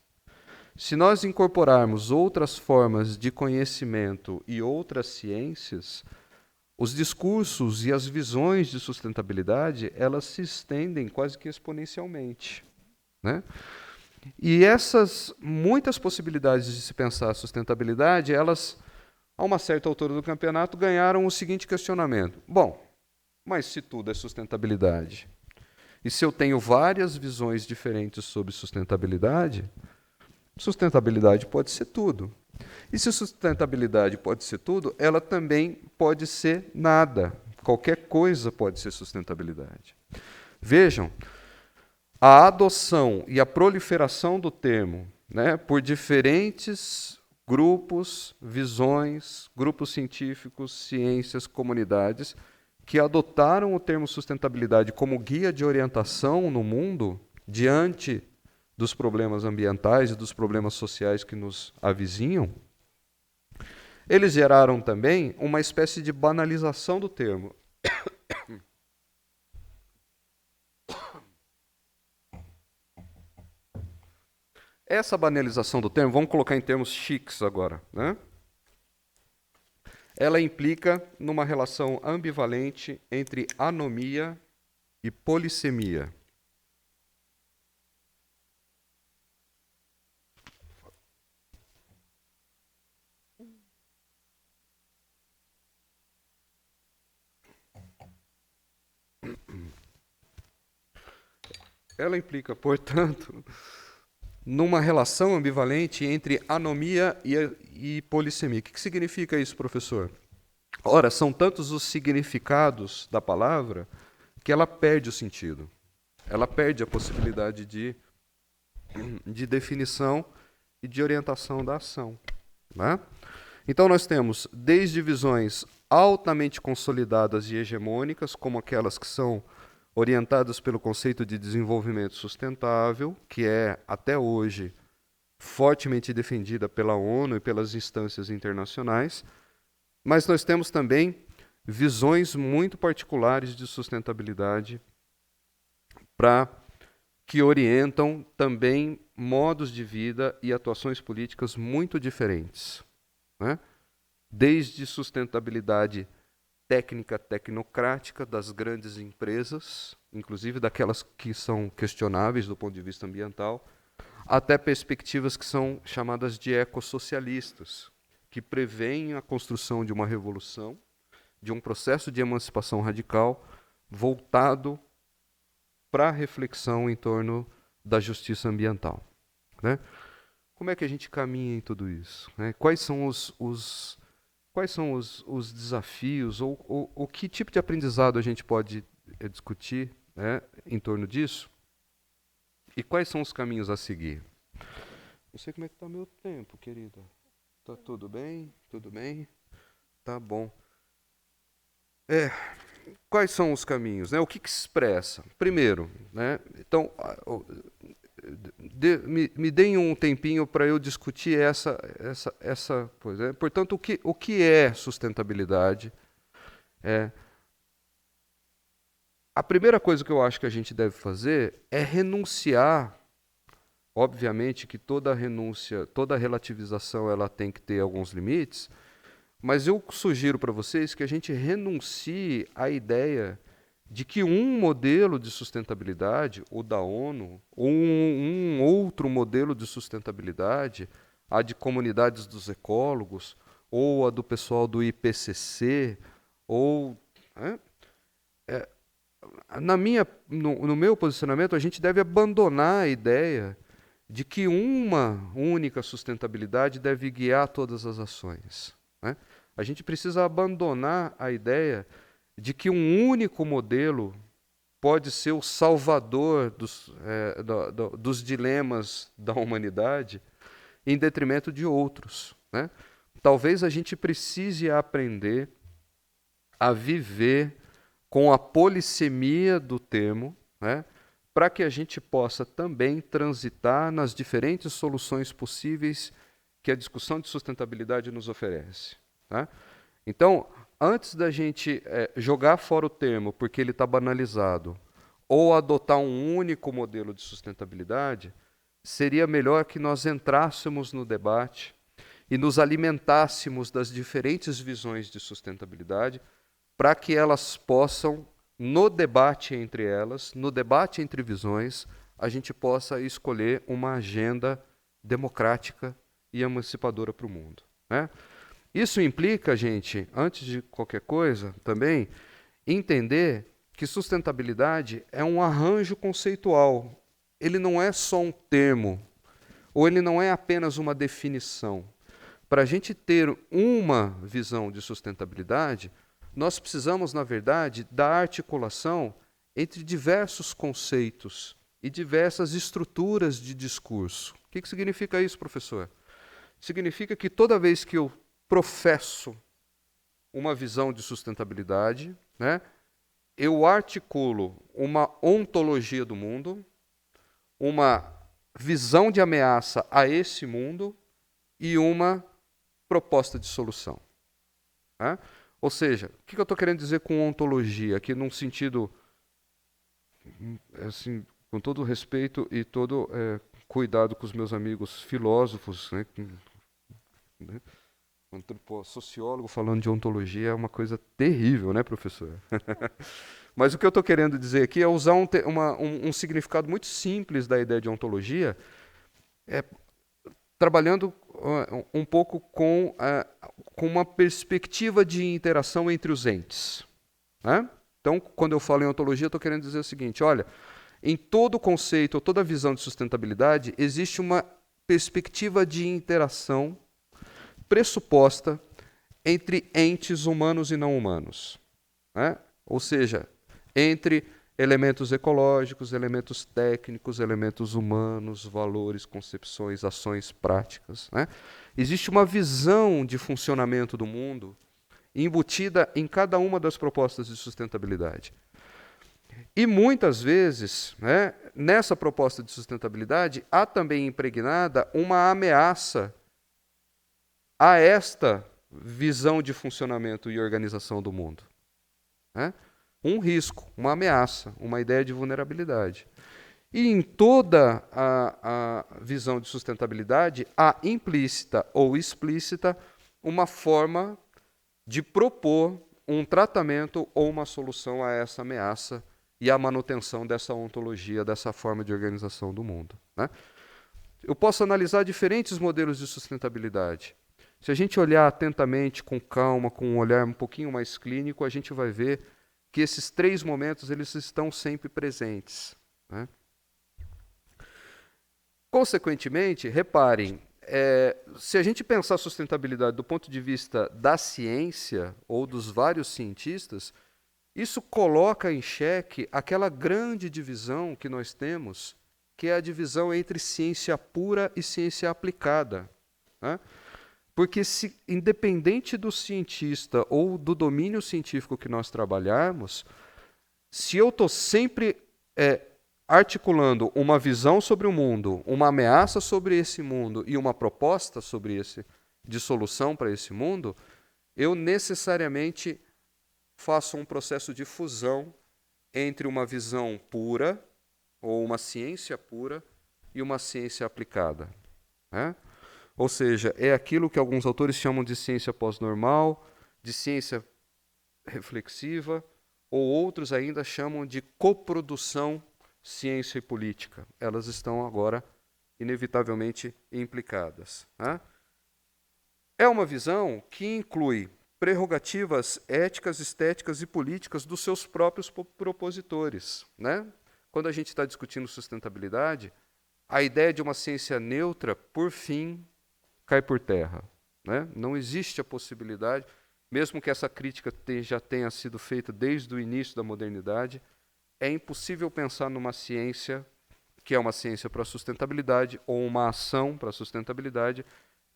Se nós incorporarmos outras formas de conhecimento e outras ciências, os discursos e as visões de sustentabilidade, elas se estendem quase que exponencialmente. Né? E essas muitas possibilidades de se pensar a sustentabilidade, elas, a uma certa altura do campeonato, ganharam o seguinte questionamento. Bom, mas se tudo é sustentabilidade, e se eu tenho várias visões diferentes sobre sustentabilidade, sustentabilidade pode ser tudo. E se sustentabilidade pode ser tudo, ela também pode ser nada. Qualquer coisa pode ser sustentabilidade. Vejam, a adoção e a proliferação do termo, né, por diferentes grupos, visões, grupos científicos, ciências, comunidades, que adotaram o termo sustentabilidade como guia de orientação no mundo diante dos problemas ambientais e dos problemas sociais que nos avizinham, eles geraram também uma espécie de banalização do termo. Essa banalização do termo, vamos colocar em termos chiques agora, né? Ela implica numa relação ambivalente entre anomia e polissemia. Ela implica, portanto, numa relação ambivalente entre anomia e polissemia. O que significa isso, professor? Ora, são tantos os significados da palavra que ela perde o sentido. Ela perde a possibilidade de definição e de orientação da ação. Né? Então, nós temos desde visões altamente consolidadas e hegemônicas, como aquelas que são orientadas pelo conceito de desenvolvimento sustentável, que é, até hoje, fortemente defendida pela ONU e pelas instâncias internacionais, mas nós temos também visões muito particulares de sustentabilidade que orientam também modos de vida e atuações políticas muito diferentes, né? Desde sustentabilidade técnica, tecnocrática das grandes empresas, inclusive daquelas que são questionáveis do ponto de vista ambiental, até perspectivas que são chamadas de ecossocialistas, que prevêem a construção de uma revolução, de um processo de emancipação radical voltado para a reflexão em torno da justiça ambiental, né? Como é que a gente caminha em tudo isso, né? Quais são os desafios ou que tipo de aprendizado a gente pode discutir, né, em torno disso? E quais são os caminhos a seguir? Não sei como é que está meu tempo, querida. Está tudo bem? Tudo bem? Tá bom. Quais são os caminhos, né? O que se expressa? Primeiro, né? Então, me deem um tempinho para eu discutir essa coisa. Portanto, o que é sustentabilidade? A primeira coisa que eu acho que a gente deve fazer é renunciar. Obviamente que toda renúncia, toda relativização, ela tem que ter alguns limites, mas eu sugiro para vocês que a gente renuncie à ideia de que um modelo de sustentabilidade, o da ONU, ou um outro modelo de sustentabilidade, a de comunidades dos ecólogos, ou a do pessoal do IPCC, ou... no meu posicionamento, a gente deve abandonar a ideia de que uma única sustentabilidade deve guiar todas as ações, né? A gente precisa abandonar a ideia de que um único modelo pode ser o salvador dos dilemas da humanidade em detrimento de outros, né? Talvez a gente precise aprender a viver com a polissemia do termo, né, para que a gente possa também transitar nas diferentes soluções possíveis que a discussão de sustentabilidade nos oferece, tá? Então, antes da gente jogar fora o termo porque ele está banalizado, ou adotar um único modelo de sustentabilidade, seria melhor que nós entrássemos no debate e nos alimentássemos das diferentes visões de sustentabilidade, para que elas possam, no debate entre elas, no debate entre visões, a gente possa escolher uma agenda democrática e emancipadora para o mundo, né? Isso implica, gente, antes de qualquer coisa, também, entender que sustentabilidade é um arranjo conceitual. Ele não é só um termo, ou ele não é apenas uma definição. Para a gente ter uma visão de sustentabilidade, nós precisamos, na verdade, da articulação entre diversos conceitos e diversas estruturas de discurso. O que significa isso, professor? Significa que toda vez que eu professo uma visão de sustentabilidade, né, eu articulo uma ontologia do mundo, uma visão de ameaça a esse mundo e uma proposta de solução, né? Ou seja, o que eu estou querendo dizer com ontologia? Aqui num sentido, assim, com todo respeito e todo cuidado com os meus amigos filósofos, né? Sociólogo falando de ontologia é uma coisa terrível, né, professor? Mas o que eu estou querendo dizer aqui é usar um significado muito simples da ideia de ontologia, trabalhando um pouco com uma perspectiva de interação entre os entes, né? Então, quando eu falo em ontologia, eu estou querendo dizer o seguinte: olha, em todo conceito, ou toda visão de sustentabilidade, existe uma perspectiva de interação pressuposta entre entes humanos e não humanos, né? Ou seja, entre elementos ecológicos, elementos técnicos, elementos humanos, valores, concepções, ações práticas, né? Existe uma visão de funcionamento do mundo embutida em cada uma das propostas de sustentabilidade. E muitas vezes, né, nessa proposta de sustentabilidade, há também impregnada uma ameaça a esta visão de funcionamento e organização do mundo. Né? Um risco, uma ameaça, uma ideia de vulnerabilidade. E em toda a visão de sustentabilidade, há implícita ou explícita uma forma de propor um tratamento ou uma solução a essa ameaça e a manutenção dessa ontologia, dessa forma de organização do mundo. Né? Eu posso analisar diferentes modelos de sustentabilidade. Se a gente olhar atentamente, com calma, com um olhar um pouquinho mais clínico, a gente vai ver que esses 3 momentos eles estão sempre presentes. Né? Consequentemente, reparem, se a gente pensar a sustentabilidade do ponto de vista da ciência ou dos vários cientistas, isso coloca em xeque aquela grande divisão que nós temos, que é a divisão entre ciência pura e ciência aplicada. Né? Porque, independente do cientista ou do domínio científico que nós trabalharmos, se eu estou sempre articulando uma visão sobre o mundo, uma ameaça sobre esse mundo e uma proposta de solução para esse mundo, eu necessariamente faço um processo de fusão entre uma visão pura, ou uma ciência pura, e uma ciência aplicada. Né? Ou seja, é aquilo que alguns autores chamam de ciência pós-normal, de ciência reflexiva, ou outros ainda chamam de coprodução ciência e política. Elas estão agora, inevitavelmente, implicadas. Né? É uma visão que inclui prerrogativas éticas, estéticas e políticas dos seus próprios propositores. Né? Quando a gente está discutindo sustentabilidade, a ideia de uma ciência neutra, por fim, cai por terra. Né? Não existe a possibilidade, mesmo que essa crítica já tenha sido feita desde o início da modernidade, é impossível pensar numa ciência que é uma ciência para a sustentabilidade ou uma ação para a sustentabilidade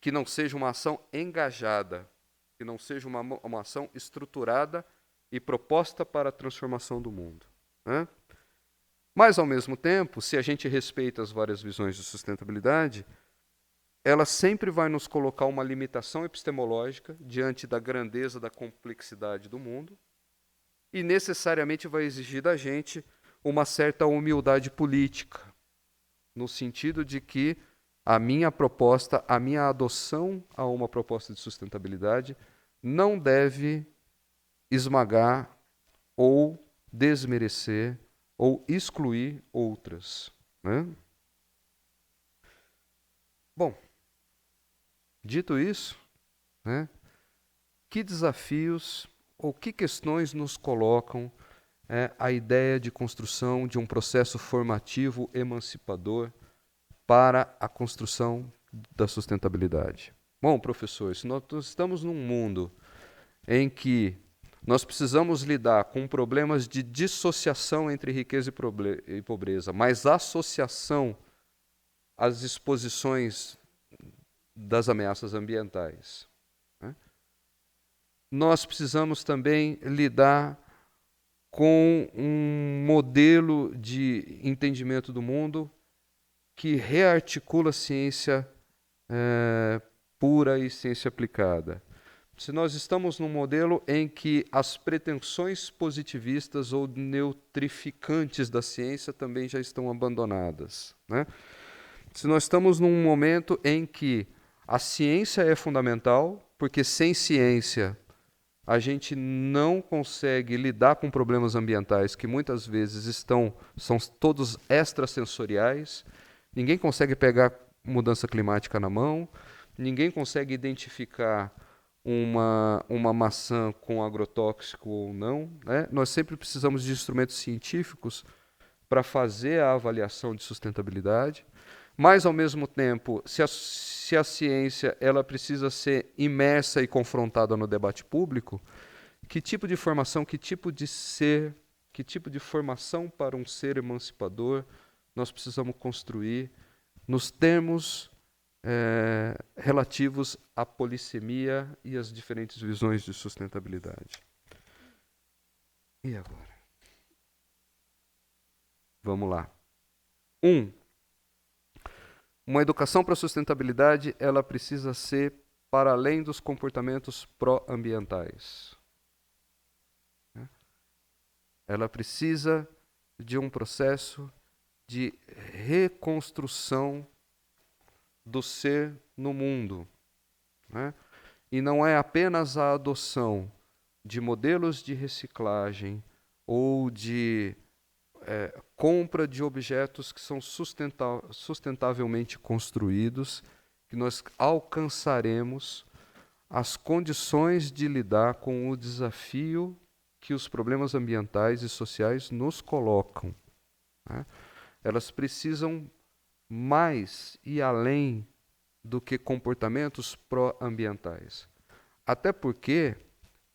que não seja uma ação engajada, que não seja uma ação estruturada e proposta para a transformação do mundo. Né? Mas, ao mesmo tempo, se a gente respeita as várias visões de sustentabilidade, ela sempre vai nos colocar uma limitação epistemológica diante da grandeza, da complexidade do mundo e necessariamente vai exigir da gente uma certa humildade política, no sentido de que a minha proposta, a minha adoção a uma proposta de sustentabilidade não deve esmagar ou desmerecer ou excluir outras. Né? Bom, dito isso, né, que desafios ou que questões nos colocam a ideia de construção de um processo formativo emancipador para a construção da sustentabilidade? Bom, professor, se nós estamos num mundo em que nós precisamos lidar com problemas de dissociação entre riqueza e pobreza, mas associação às exposições das ameaças ambientais. Né? Nós precisamos também lidar com um modelo de entendimento do mundo que rearticula a ciência pura e ciência aplicada. Se nós estamos num modelo em que as pretensões positivistas ou neutrificantes da ciência também já estão abandonadas. Né? Se nós estamos num momento em que a ciência é fundamental, porque sem ciência a gente não consegue lidar com problemas ambientais que muitas vezes são todos extrasensoriais. Ninguém consegue pegar mudança climática na mão, ninguém consegue identificar uma maçã com agrotóxico ou não. Né? Nós sempre precisamos de instrumentos científicos para fazer a avaliação de sustentabilidade, mas, ao mesmo tempo, se a ciência ela precisa ser imersa e confrontada no debate público, que tipo de formação, que tipo de formação para um ser emancipador nós precisamos construir nos termos relativos à polissemia e às diferentes visões de sustentabilidade. E agora? Vamos lá. Uma educação para a sustentabilidade, ela precisa ser para além dos comportamentos pró-ambientais. Ela precisa de um processo de reconstrução do ser no mundo. E não é apenas a adoção de modelos de reciclagem ou de compra de objetos que são sustentavelmente construídos que nós alcançaremos as condições de lidar com o desafio que os problemas ambientais e sociais nos colocam. Elas precisam mais e além do que comportamentos pró-ambientais. Até porque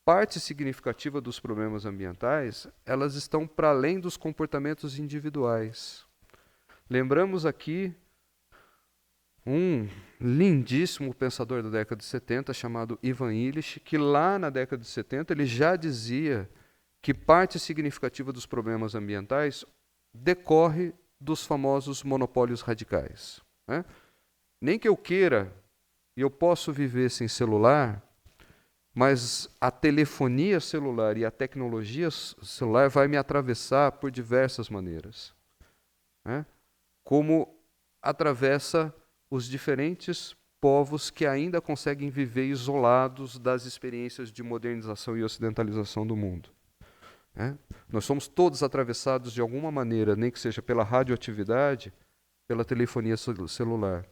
parte significativa dos problemas ambientais, elas estão para além dos comportamentos individuais. Lembramos aqui um lindíssimo pensador da década de 70, chamado Ivan Illich, que lá na década de 70 ele já dizia que parte significativa dos problemas ambientais decorre dos famosos monopólios radicais. Nem que eu queira, e eu posso viver sem celular, mas a telefonia celular e a tecnologia celular vai me atravessar por diversas maneiras. Como atravessa os diferentes povos que ainda conseguem viver isolados das experiências de modernização e ocidentalização do mundo. Nós somos todos atravessados de alguma maneira, nem que seja pela radioatividade, pela telefonia celular.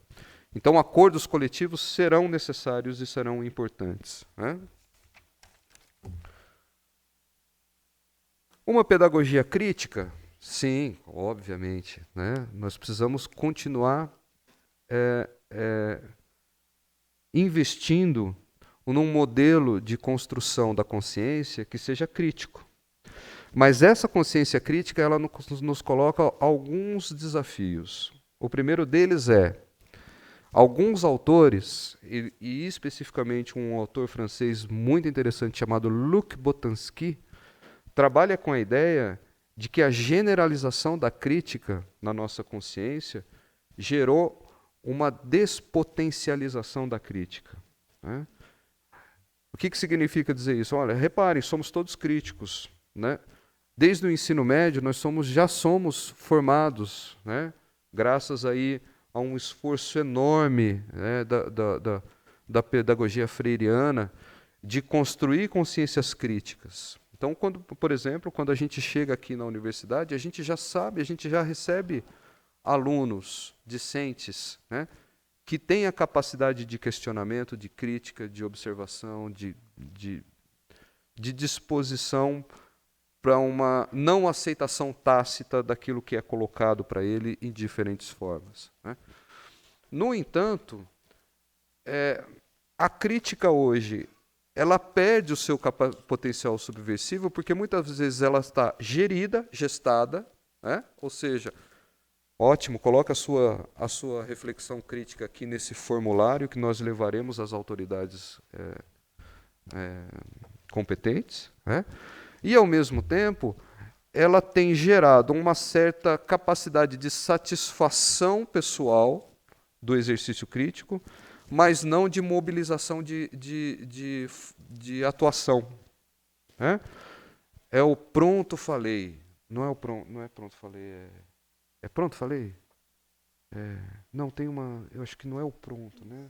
Então, acordos coletivos serão necessários e serão importantes. Uma pedagogia crítica? Sim, obviamente. Nós precisamos continuar investindo num modelo de construção da consciência que seja crítico. Mas essa consciência crítica, ela nos coloca alguns desafios. O primeiro deles é alguns autores, e especificamente um autor francês muito interessante chamado Luc Boltanski, trabalha com a ideia de que a generalização da crítica na nossa consciência gerou uma despotencialização da crítica. O que significa dizer isso? Olha, reparem, somos todos críticos. Desde o ensino médio, nós já somos formados, graças aí a um esforço enorme da pedagogia freiriana de construir consciências críticas. Então, por exemplo, quando a gente chega aqui na universidade, a gente já sabe, a gente já recebe alunos, discentes, que têm a capacidade de questionamento, de crítica, de observação, de disposição para uma não aceitação tácita daquilo que é colocado para ele em diferentes formas. No entanto, a crítica hoje, ela perde o seu potencial subversivo porque muitas vezes ela está gestada, ou seja, ótimo, coloca a sua reflexão crítica aqui nesse formulário que nós levaremos às autoridades competentes, e, ao mesmo tempo, ela tem gerado uma certa capacidade de satisfação pessoal do exercício crítico, mas não de mobilização de atuação. É o pronto falei. Não é pronto falei. É pronto falei? Não, tem uma... Eu acho que não é o pronto, né?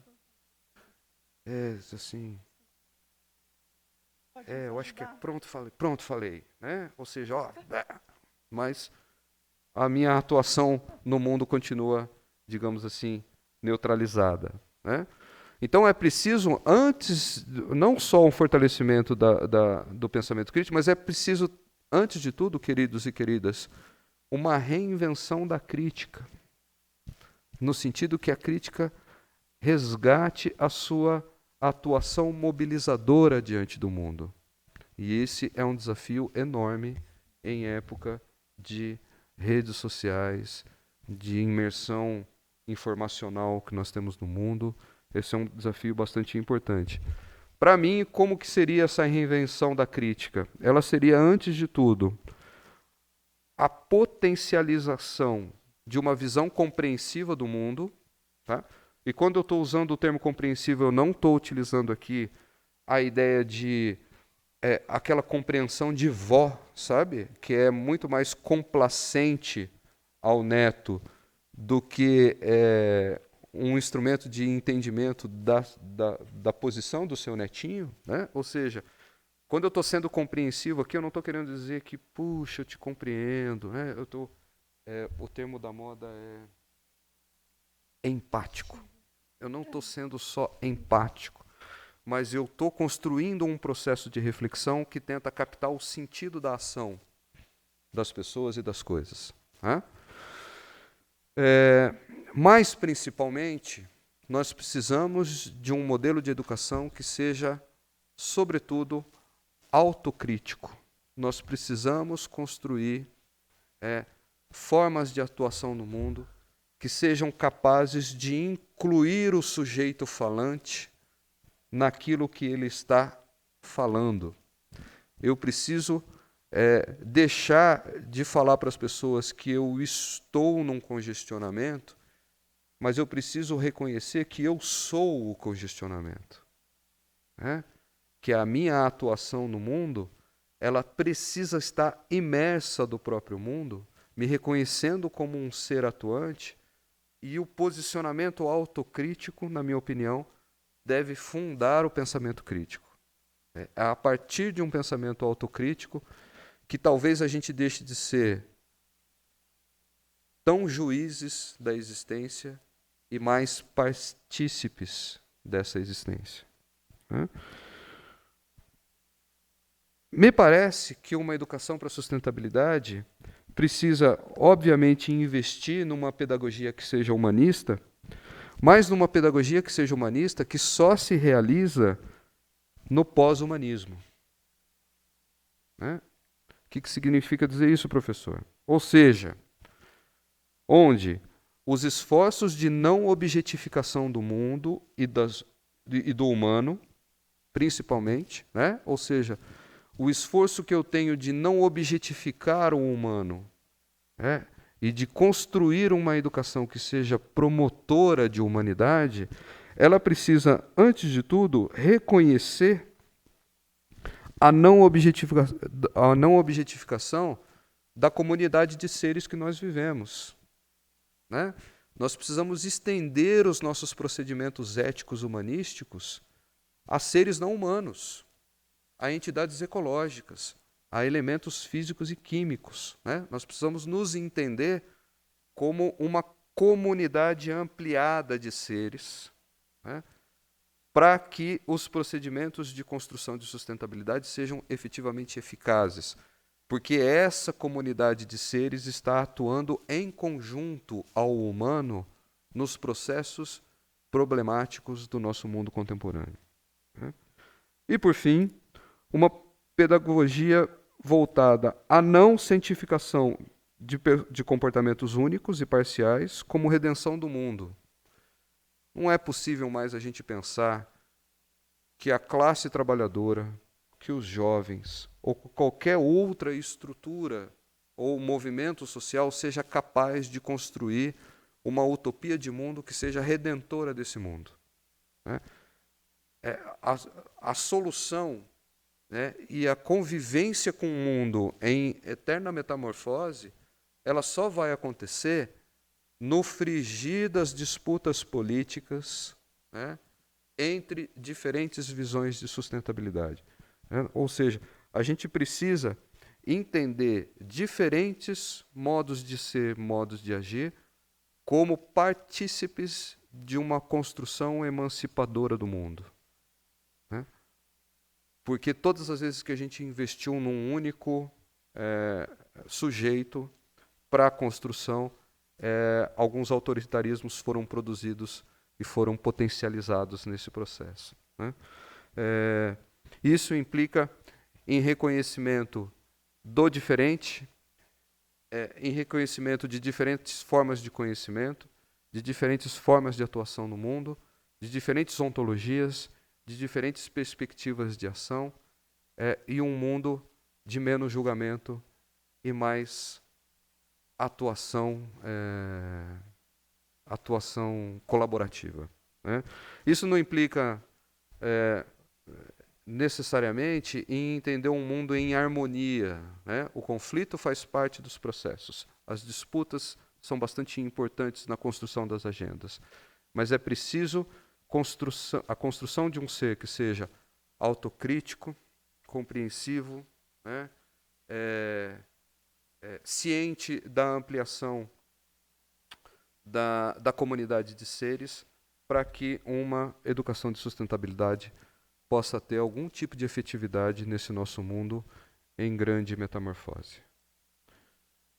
Assim... eu acho que é pronto falei, Ou seja, mas a minha atuação no mundo continua, digamos assim, neutralizada, Então é preciso, antes, não só um fortalecimento do pensamento crítico, mas é preciso, antes de tudo, queridos e queridas, uma reinvenção da crítica, no sentido que a crítica resgate a sua atuação mobilizadora diante do mundo. E esse é um desafio enorme em época de redes sociais, de imersão informacional que nós temos no mundo. Esse é um desafio bastante importante. Para mim, como que seria essa reinvenção da crítica? Ela seria, antes de tudo, a potencialização de uma visão compreensiva do mundo, tá? E quando eu estou usando o termo compreensível, eu não estou utilizando aqui a ideia de aquela compreensão de vó, sabe? Que é muito mais complacente ao neto do que um instrumento de entendimento da posição do seu netinho, né? Ou seja, quando eu estou sendo compreensivo aqui, eu não estou querendo dizer que, puxa, eu te compreendo, né? O termo da moda é empático. Eu não estou sendo só empático, mas eu estou construindo um processo de reflexão que tenta captar o sentido da ação das pessoas e das coisas. Né? Mas, principalmente, nós precisamos de um modelo de educação que seja, sobretudo, autocrítico. Nós precisamos construir formas de atuação no mundo que sejam capazes de incluir o sujeito falante naquilo que ele está falando. Eu preciso deixar de falar para as pessoas que eu estou num congestionamento, mas eu preciso reconhecer que eu sou o congestionamento. Né? Que a minha atuação no mundo, ela precisa estar imersa do próprio mundo, me reconhecendo como um ser atuante, e o posicionamento autocrítico, na minha opinião, deve fundar o pensamento crítico. É a partir de um pensamento autocrítico que talvez a gente deixe de ser tão juízes da existência e mais partícipes dessa existência. Me parece que uma educação para a sustentabilidade precisa, obviamente, investir numa pedagogia que seja humanista, mas numa pedagogia que seja humanista que só se realiza no pós-humanismo. Né? O que significa dizer isso, professor? Ou seja, onde os esforços de não objetificação do mundo e do humano, principalmente, né? Ou seja, o esforço que eu tenho de não objetificar o humano, e de construir uma educação que seja promotora de humanidade, ela precisa, antes de tudo, reconhecer a não objetificação da comunidade de seres que nós vivemos. Né? Nós precisamos estender os nossos procedimentos éticos humanísticos a seres não humanos, a entidades ecológicas, a elementos físicos e químicos. Né? Nós precisamos nos entender como uma comunidade ampliada de seres, né? Para que os procedimentos de construção de sustentabilidade sejam efetivamente eficazes. Porque essa comunidade de seres está atuando em conjunto ao humano nos processos problemáticos do nosso mundo contemporâneo. Né? E, por fim, uma pedagogia voltada à não cientificação de comportamentos únicos e parciais como redenção do mundo. Não é possível mais a gente pensar que a classe trabalhadora, que os jovens, ou qualquer outra estrutura ou movimento social seja capaz de construir uma utopia de mundo que seja redentora desse mundo. Né? A solução, né, e a convivência com o mundo em eterna metamorfose, ela só vai acontecer no frigir das disputas políticas, né, entre diferentes visões de sustentabilidade. Né? Ou seja, a gente precisa entender diferentes modos de ser, modos de agir, como partícipes de uma construção emancipadora do mundo. Né? Porque todas as vezes que a gente investiu num único sujeito para a construção, alguns autoritarismos foram produzidos e foram potencializados nesse processo. Né? Isso implica em reconhecimento do diferente, em reconhecimento de diferentes formas de conhecimento, de diferentes formas de atuação no mundo, de diferentes ontologias, de diferentes perspectivas de ação, e um mundo de menos julgamento e mais atuação colaborativa, né? Isso não implica necessariamente em entender um mundo em harmonia, né? O conflito faz parte dos processos. As disputas são bastante importantes na construção das agendas. Mas é preciso a construção de um ser que seja autocrítico, compreensivo, né? Ciente da ampliação da comunidade de seres, para que uma educação de sustentabilidade possa ter algum tipo de efetividade nesse nosso mundo em grande metamorfose.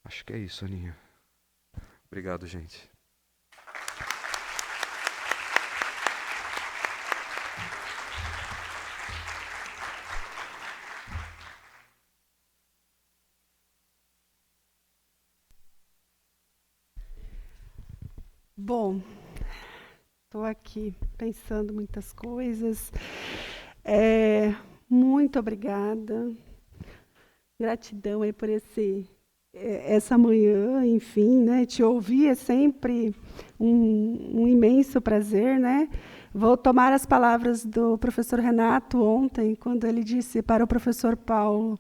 Acho que é isso, Aninha. Obrigado, gente. Bom, estou aqui pensando muitas coisas. Muito obrigada. Gratidão aí por essa manhã, enfim, né? Te ouvir é sempre um imenso prazer, né? Vou tomar as palavras do professor Renato ontem, quando ele disse para o professor Paulo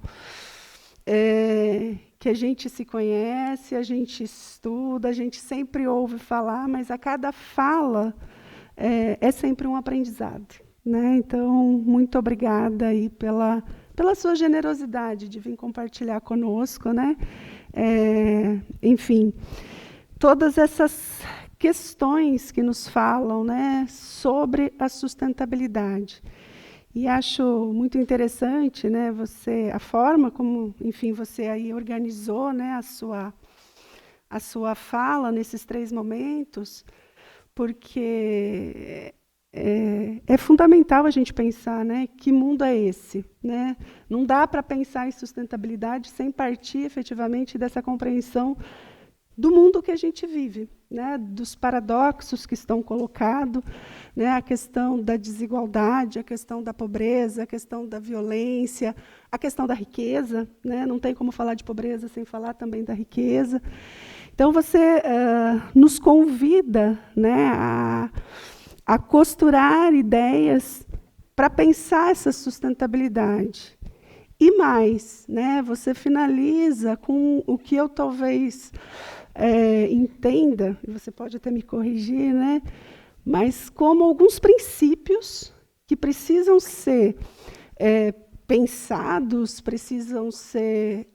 que a gente se conhece, a gente estuda, a gente sempre ouve falar, mas a cada fala é sempre um aprendizado, né? Então, muito obrigada aí pela sua generosidade de vir compartilhar conosco, né? Enfim, todas essas questões que nos falam, né, sobre a sustentabilidade. E acho muito interessante, né, a forma como, enfim, você aí organizou, né, a sua fala nesses 3 momentos, porque é fundamental a gente pensar, né, que mundo é esse, né? Não dá para pensar em sustentabilidade sem partir efetivamente dessa compreensão do mundo que a gente vive, né, dos paradoxos que estão colocados, né, a questão da desigualdade, a questão da pobreza, a questão da violência, a questão da riqueza, né, não tem como falar de pobreza sem falar também da riqueza. Então, você nos convida, né, a costurar ideias para pensar essa sustentabilidade. E mais, né, você finaliza com o que eu talvez entenda, e você pode até me corrigir, né, mas como alguns princípios que precisam ser pensados, precisam ser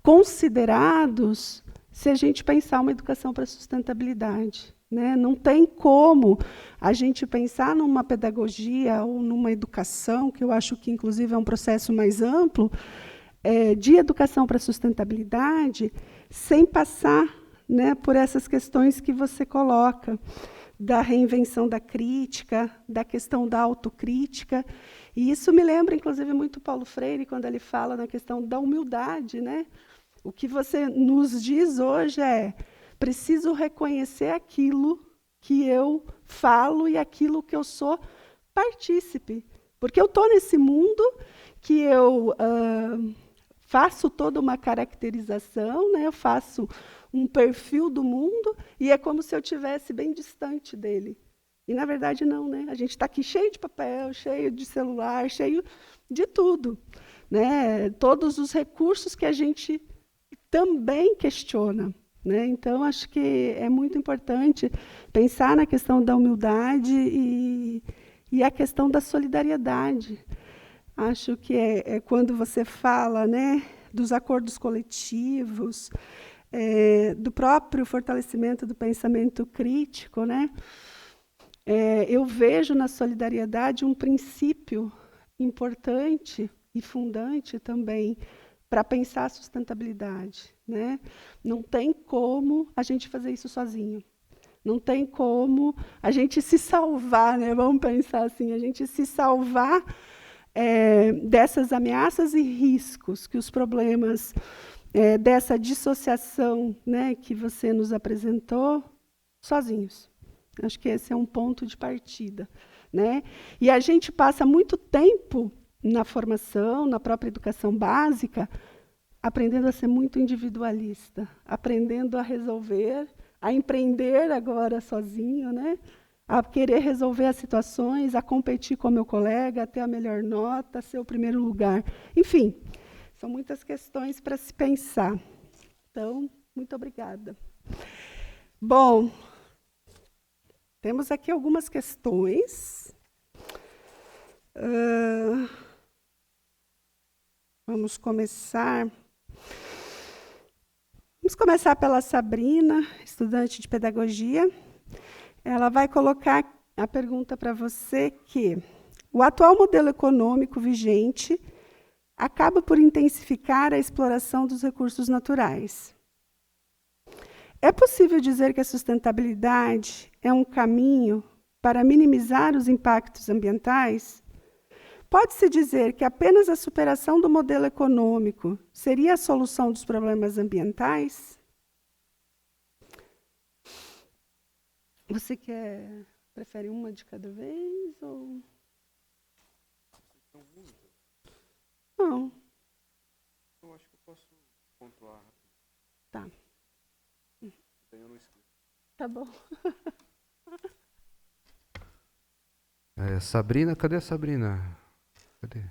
considerados se a gente pensar uma educação para a sustentabilidade, né? Não tem como a gente pensar numa pedagogia ou numa educação, que eu acho que, inclusive, é um processo mais amplo, de educação para a sustentabilidade, sem passar, né, por essas questões que você coloca, da reinvenção da crítica, da questão da autocrítica. E isso me lembra, inclusive, muito Paulo Freire, quando ele fala na questão da humildade, né? O que você nos diz hoje preciso reconhecer aquilo que eu falo e aquilo que eu sou partícipe. Porque eu estou nesse mundo que eu faço toda uma caracterização, né? Eu faço um perfil do mundo e é como se eu estivesse bem distante dele. E, na verdade, não, né? A gente está aqui cheio de papel, cheio de celular, cheio de tudo, né? Todos os recursos que a gente também questiona, né? Então, acho que é muito importante pensar na questão da humildade e a questão da solidariedade. Acho que é quando você fala, né, dos acordos coletivos, do próprio fortalecimento do pensamento crítico, né? Eu vejo na solidariedade um princípio importante e fundante também para pensar a sustentabilidade, né? Não tem como a gente fazer isso sozinho. Não tem como a gente se salvar, né? Vamos pensar assim, a gente se salvar dessas ameaças e riscos que os problemas dessa dissociação, né, que você nos apresentou, sozinhos. Acho que esse é um ponto de partida, né? E a gente passa muito tempo na formação, na própria educação básica, aprendendo a ser muito individualista, aprendendo a resolver, a empreender agora sozinho, né? A querer resolver as situações, a competir com o meu colega, a ter a melhor nota, ser o primeiro lugar. Enfim, são muitas questões para se pensar. Então, muito obrigada. Bom, temos aqui algumas questões. Vamos começar pela Sabrina, estudante de pedagogia. Ela vai colocar a pergunta para você que o atual modelo econômico vigente acaba por intensificar a exploração dos recursos naturais. É possível dizer que a sustentabilidade é um caminho para minimizar os impactos ambientais? Pode-se dizer que apenas a superação do modelo econômico seria a solução dos problemas ambientais? Você prefere uma de cada vez? Ou... Não. Eu acho que eu posso pontuar. Tá. Eu não escrito. Tá bom. Sabrina, cadê a Sabrina? Cadê?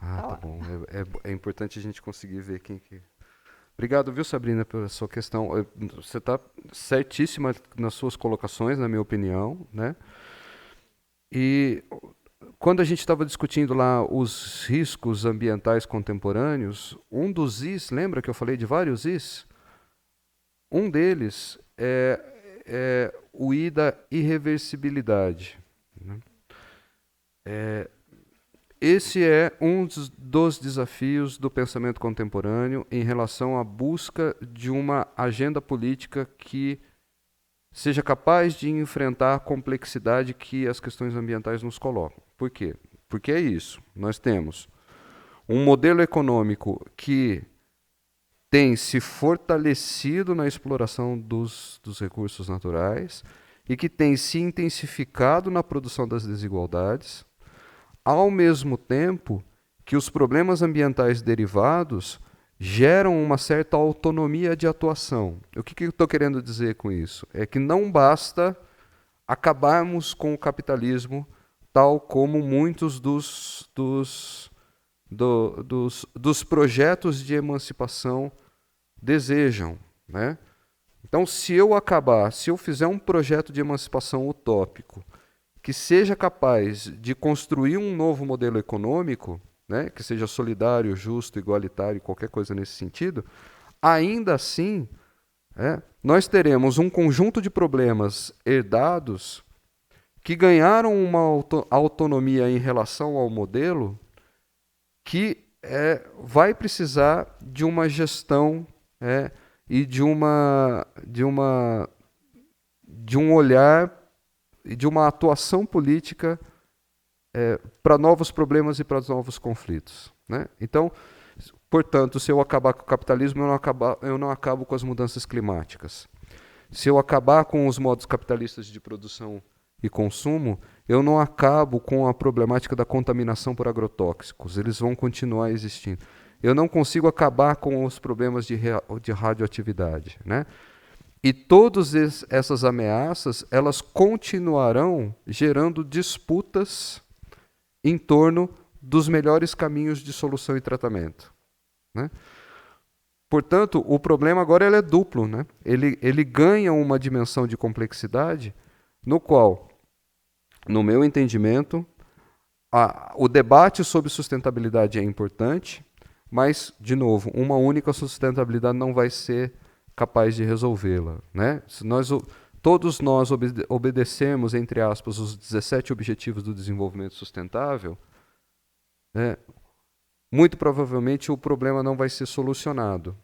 Ah, tá bom. É importante a gente conseguir ver quem que... Obrigado, viu, Sabrina, pela sua questão. Você está certíssima nas suas colocações, na minha opinião, né? E quando a gente estava discutindo lá os riscos ambientais contemporâneos, um dos Is, lembra que eu falei de vários Is? Um deles é o I da irreversibilidade, né? Esse é um dos desafios do pensamento contemporâneo em relação à busca de uma agenda política que seja capaz de enfrentar a complexidade que as questões ambientais nos colocam. Por quê? Porque é isso. Nós temos um modelo econômico que tem se fortalecido na exploração dos recursos naturais e que tem se intensificado na produção das desigualdades, ao mesmo tempo que os problemas ambientais derivados geram uma certa autonomia de atuação. O que eu estou querendo dizer com isso? É que não basta acabarmos com o capitalismo tal como muitos dos projetos de emancipação desejam, né? Então, se eu fizer um projeto de emancipação utópico que seja capaz de construir um novo modelo econômico, né, que seja solidário, justo, igualitário, qualquer coisa nesse sentido, ainda assim, nós teremos um conjunto de problemas herdados que ganharam uma autonomia em relação ao modelo que vai precisar de uma gestão e de um olhar e de uma atuação política para novos problemas e para novos conflitos, né? Então, portanto, se eu acabar com o capitalismo, eu não acabo com as mudanças climáticas. Se eu acabar com os modos capitalistas de produção e consumo, eu não acabo com a problemática da contaminação por agrotóxicos. Eles vão continuar existindo. Eu não consigo acabar com os problemas de radioatividade, né? E todas essas ameaças, elas continuarão gerando disputas em torno dos melhores caminhos de solução e tratamento, né? Portanto, o problema agora é duplo, né? Ele ganha uma dimensão de complexidade no qual, no meu entendimento, o debate sobre sustentabilidade é importante, mas, de novo, uma única sustentabilidade não vai ser capaz de resolvê-la, né? Se todos nós obedecemos, entre aspas, os 17 Objetivos do Desenvolvimento Sustentável, né, muito provavelmente o problema não vai ser solucionado.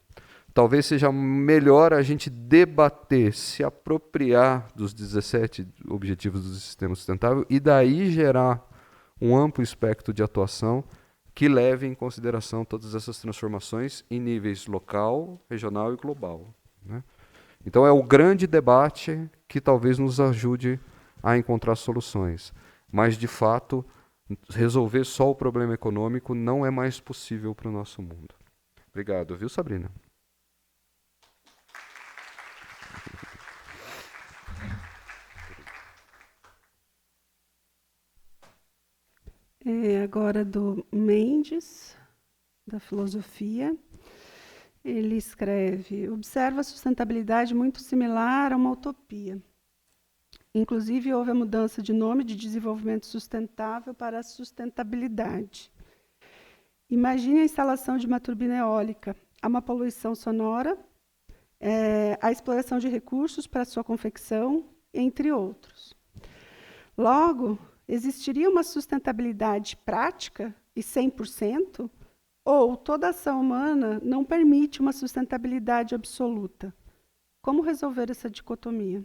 Talvez seja melhor a gente debater, se apropriar dos 17 Objetivos do Sistema Sustentável e daí gerar um amplo espectro de atuação que leve em consideração todas essas transformações em níveis local, regional e global, né? Então é o grande debate que talvez nos ajude a encontrar soluções. Mas, de fato, resolver só o problema econômico não é mais possível para o nosso mundo. Obrigado, viu, Sabrina? Agora do Mendes, da filosofia. Ele escreve: observa a sustentabilidade muito similar a uma utopia. Inclusive, houve a mudança de nome de desenvolvimento sustentável para sustentabilidade. Imagine a instalação de uma turbina eólica. Há uma poluição sonora, a exploração de recursos para sua confecção, entre outros. Logo, existiria uma sustentabilidade prática e 100%? Ou toda ação humana não permite uma sustentabilidade absoluta? Como resolver essa dicotomia?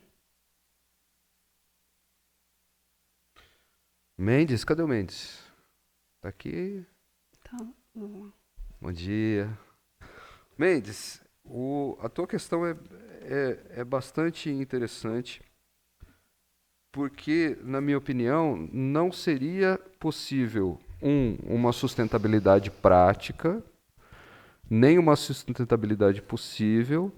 Mendes, cadê o Mendes? Está aqui. Tá. Bom dia. Mendes, a tua questão é bastante interessante, porque, na minha opinião, não seria possível uma sustentabilidade prática, nem uma sustentabilidade possível,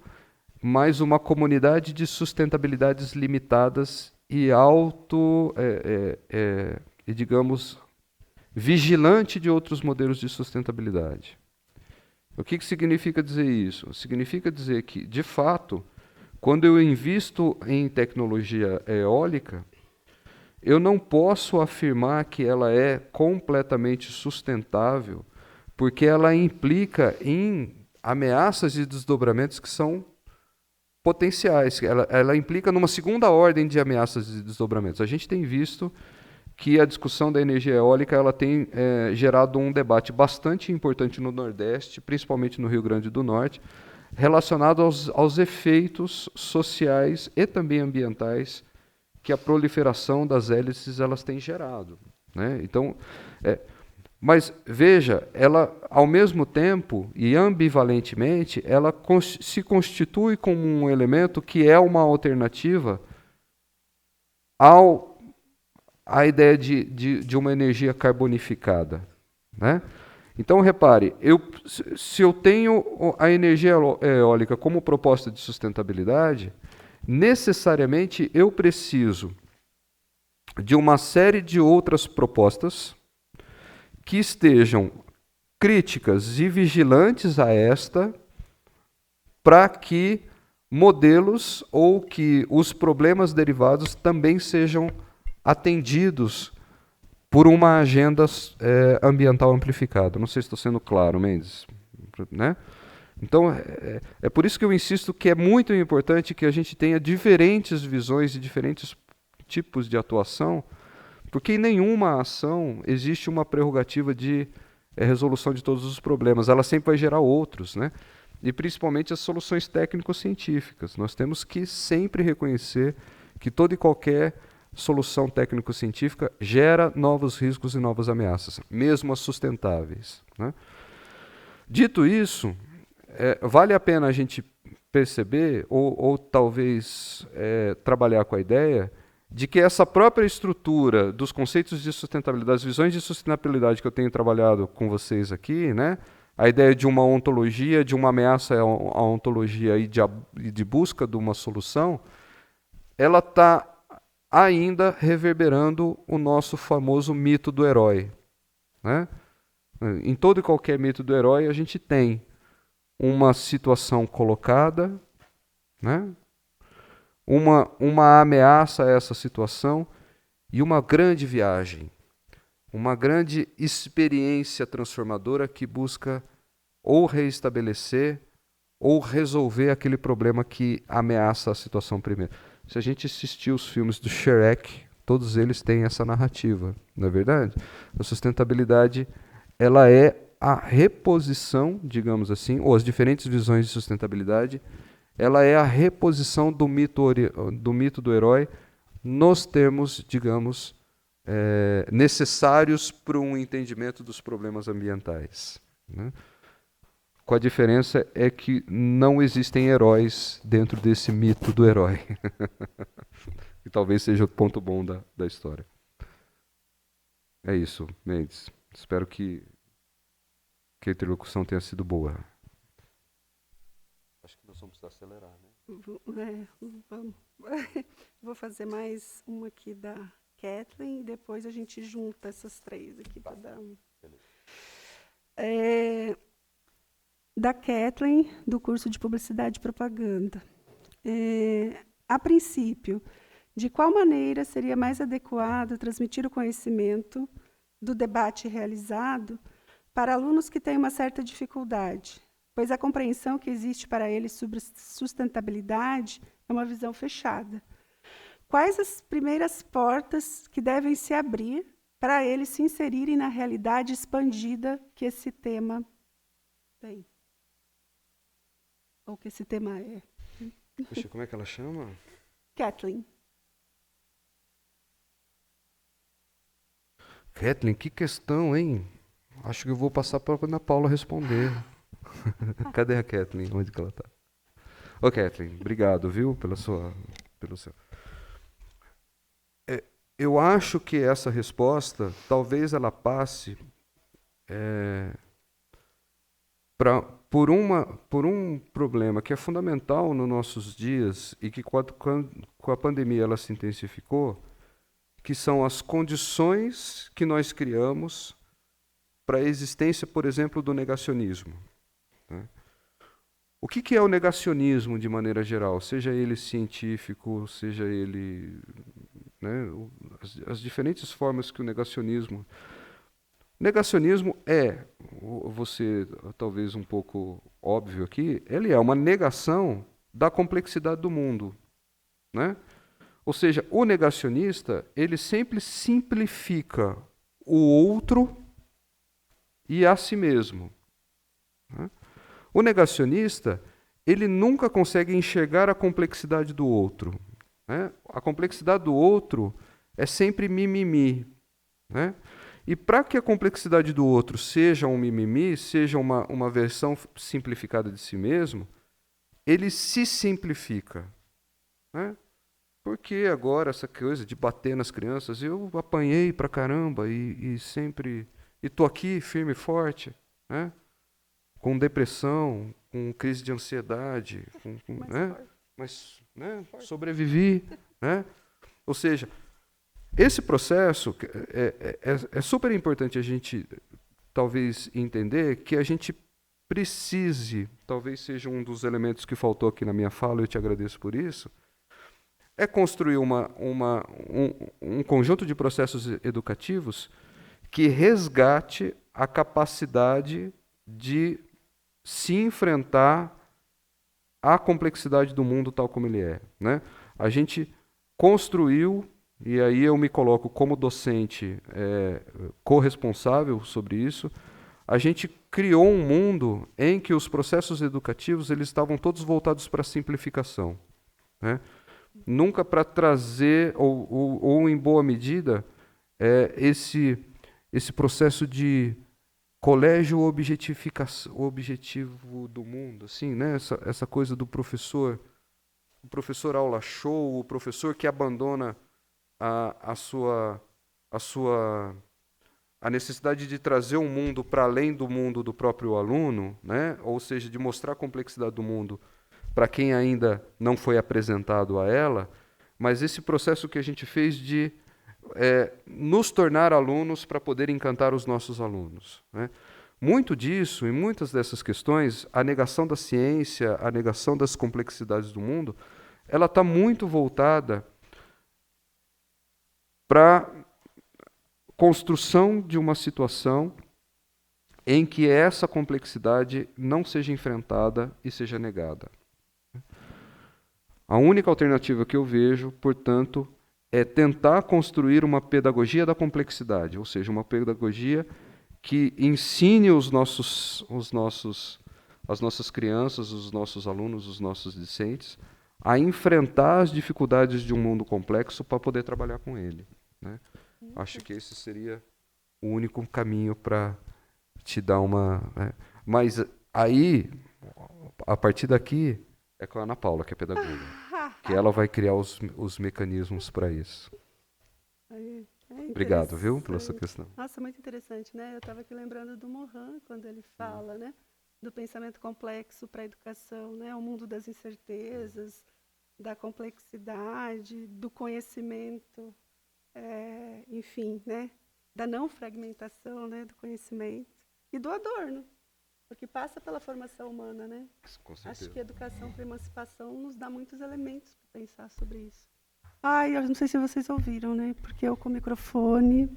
mas uma comunidade de sustentabilidades limitadas e digamos, vigilante de outros modelos de sustentabilidade. O que significa dizer isso? Significa dizer que, de fato, quando eu invisto em tecnologia eólica, eu não posso afirmar que ela é completamente sustentável, porque ela implica em ameaças e desdobramentos que são potenciais. Ela implica numa segunda ordem de ameaças e desdobramentos. A gente tem visto que a discussão da energia eólica ela tem gerado um debate bastante importante no Nordeste, principalmente no Rio Grande do Norte, relacionado aos efeitos sociais e também ambientais que a proliferação das hélices elas têm gerado, né? Então, mas veja, ela ao mesmo tempo e ambivalentemente, ela se constitui como um elemento que é uma alternativa à ideia de uma energia carbonificada, né? Então, repare, se eu tenho a energia eólica como proposta de sustentabilidade, necessariamente eu preciso de uma série de outras propostas que estejam críticas e vigilantes a esta, para que modelos ou que os problemas derivados também sejam atendidos por uma agenda ambiental amplificada. Não sei se estou sendo claro, Mendes, né? Então, é por isso que eu insisto que é muito importante que a gente tenha diferentes visões e diferentes tipos de atuação, porque em nenhuma ação existe uma prerrogativa de resolução de todos os problemas. Ela sempre vai gerar outros, né? E principalmente as soluções técnico-científicas. Nós temos que sempre reconhecer que toda e qualquer solução técnico-científica gera novos riscos e novas ameaças, mesmo as sustentáveis, né? Dito isso, vale a pena a gente perceber, ou talvez trabalhar com a ideia de que essa própria estrutura dos conceitos de sustentabilidade, as visões de sustentabilidade que eu tenho trabalhado com vocês aqui, né, a ideia de uma ontologia, de uma ameaça à ontologia e de busca de uma solução, ela está ainda reverberando o nosso famoso mito do herói, né? Em todo e qualquer mito do herói, a gente tem uma situação colocada, né? Uma ameaça a essa situação e uma grande viagem, uma grande experiência transformadora que busca ou reestabelecer ou resolver aquele problema que ameaça a situação primeiro. Se a gente assistir os filmes do Shrek, todos eles têm essa narrativa, não é verdade? A sustentabilidade ela é a reposição, digamos assim, ou as diferentes visões de sustentabilidade, ela é a reposição do mito do herói nos termos, digamos, necessários para um entendimento dos problemas ambientais, né? com a diferença é que não existem heróis dentro desse mito do herói. E talvez seja o ponto bom da história. É isso, Mendes. Espero que a interlocução tenha sido boa. Acho que nós vamos precisar acelerar, né? Vamos. Vou fazer mais uma aqui da Kathleen e depois a gente junta essas três aqui para dar um. Da Kathleen, do curso de Publicidade e Propaganda. A princípio, de qual maneira seria mais adequado transmitir o conhecimento do debate realizado para alunos que têm uma certa dificuldade, pois a compreensão que existe para eles sobre sustentabilidade é uma visão fechada? Quais as primeiras portas que devem se abrir para eles se inserirem na realidade expandida que esse tema tem? Ou que esse tema é? Puxa, como é que ela chama? Kathleen. Kathleen, que questão, hein? Acho que eu vou passar para a Ana Paula responder. Cadê a Kathleen? Onde que ela está? Ô, Kathleen, obrigado, viu, pelo seu... Eu acho que essa resposta, talvez ela passe por um problema que é fundamental nos nossos dias e que com a pandemia ela se intensificou, que são as condições que nós criamos para a existência, por exemplo, do negacionismo. Né? O que é o negacionismo de maneira geral? Seja ele científico, seja ele... Né, as diferentes formas que o negacionismo... Negacionismo você talvez um pouco óbvio aqui, ele é uma negação da complexidade do mundo. Né? Ou seja, o negacionista, ele sempre simplifica o outro e a si mesmo. Né? O negacionista, ele nunca consegue enxergar a complexidade do outro. Né? A complexidade do outro é sempre mimimi. Né? E para que a complexidade do outro seja um mimimi, seja uma versão simplificada de si mesmo, ele se simplifica. Né? Porque agora essa coisa de bater nas crianças, eu apanhei pra caramba e sempre... E estou aqui firme e forte, né? Com depressão, com crise de ansiedade, mas sobrevivi. Né? Ou seja, esse processo é super importante a gente talvez entender que a gente precise, talvez seja um dos elementos que faltou aqui na minha fala, eu te agradeço por isso, é construir um conjunto de processos educativos que resgate a capacidade de se enfrentar à complexidade do mundo tal como ele é. Né? A gente construiu, e aí eu me coloco como docente corresponsável sobre isso, a gente criou um mundo em que os processos educativos eles estavam todos voltados para a simplificação. Né? Nunca para trazer, ou em boa medida, esse processo de colégio objetivo do mundo, assim, né? Essa coisa do professor, o professor aula show, o professor que abandona a necessidade de trazer um mundo para além do mundo do próprio aluno, né? Ou seja, de mostrar a complexidade do mundo para quem ainda não foi apresentado a ela, mas esse processo que a gente fez de nos tornar alunos para poder encantar os nossos alunos. Né? Muito disso, e muitas dessas questões, a negação da ciência, a negação das complexidades do mundo, ela está muito voltada para a construção de uma situação em que essa complexidade não seja enfrentada e seja negada. A única alternativa que eu vejo, portanto, é tentar construir uma pedagogia da complexidade, ou seja, uma pedagogia que ensine as nossas crianças, os nossos alunos, os nossos discentes, a enfrentar as dificuldades de um mundo complexo para poder trabalhar com ele. Né? Acho que esse seria o único caminho para te dar uma... Mas Aí, a partir daqui, é com a Ana Paula, que é pedagoga, que ela vai criar os mecanismos para isso. Obrigado, viu, pela sua questão. Nossa, muito interessante, né? Eu estava aqui lembrando do Morin, quando ele fala, né, do pensamento complexo para a educação, né? O mundo das incertezas, da complexidade, do conhecimento, enfim, né? Da não fragmentação, né, do conhecimento e do Adorno, porque passa pela formação humana, né? Com certeza. Acho que a educação para a emancipação nos dá muitos elementos para pensar sobre isso. Ai, eu não sei se vocês ouviram, né? Porque eu com o microfone...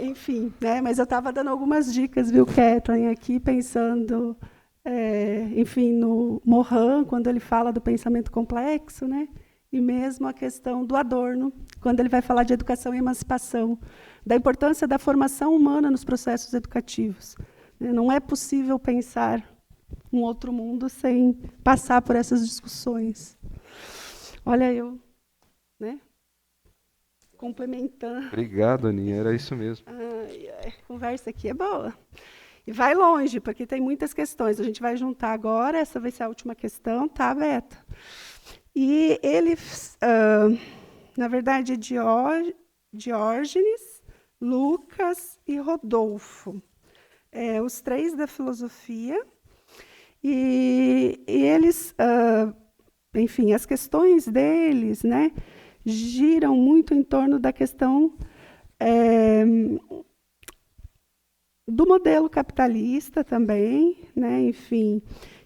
enfim, né? Mas eu estava dando algumas dicas, viu, Kathleen, aqui, pensando, enfim, no Morin, quando ele fala do pensamento complexo, né? E mesmo a questão do Adorno, quando ele vai falar de educação e emancipação, da importância da formação humana nos processos educativos. Não é possível pensar um outro mundo sem passar por essas discussões. Olha eu, né? Complementando. Obrigado, Aninha, era isso mesmo. A conversa aqui é boa. E vai longe, porque tem muitas questões. A gente vai juntar agora, essa vai ser a última questão, tá, Beta? E ele, na verdade, é Diógenes, Lucas e Rodolfo. Os três da filosofia. E eles, enfim, as questões deles, né, giram muito em torno da questão do modelo capitalista também, né, enfim.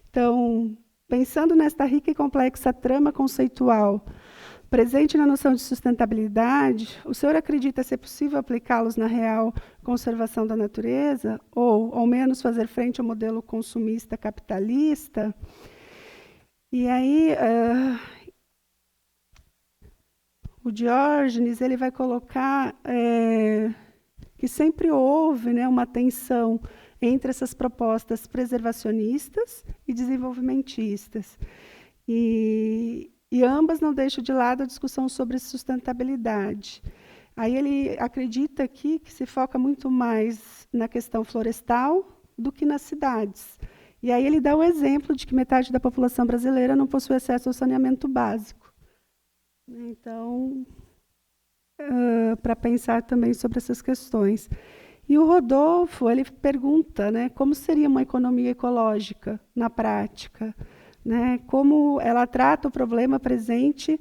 Então, pensando nesta rica e complexa trama conceitual presente na noção de sustentabilidade, o senhor acredita ser possível aplicá-los na real conservação da natureza, ou, ao menos, fazer frente ao modelo consumista capitalista? E aí, o Diógenes ele vai colocar que sempre houve, né, uma tensão entre essas propostas preservacionistas e desenvolvimentistas. E ambas não deixam de lado a discussão sobre sustentabilidade. Aí ele acredita aqui que se foca muito mais na questão florestal do que nas cidades. E aí ele dá o exemplo de que metade da população brasileira não possui acesso ao saneamento básico. Então, para pensar também sobre essas questões. E o Rodolfo, ele pergunta, né, como seria uma economia ecológica na prática? Né, como ela trata o problema presente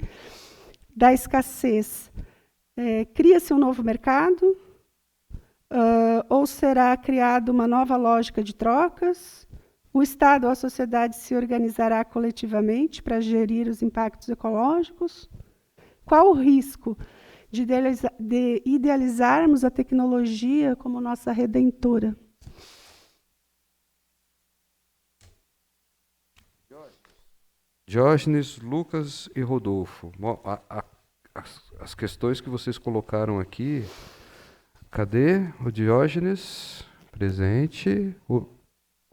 da escassez. Cria-se um novo mercado? Ou será criada uma nova lógica de trocas? O Estado ou a sociedade se organizará coletivamente para gerir os impactos ecológicos? Qual o risco de idealizarmos a tecnologia como nossa redentora? Diógenes, Lucas e Rodolfo. As questões que vocês colocaram aqui, cadê o Diógenes? Presente. O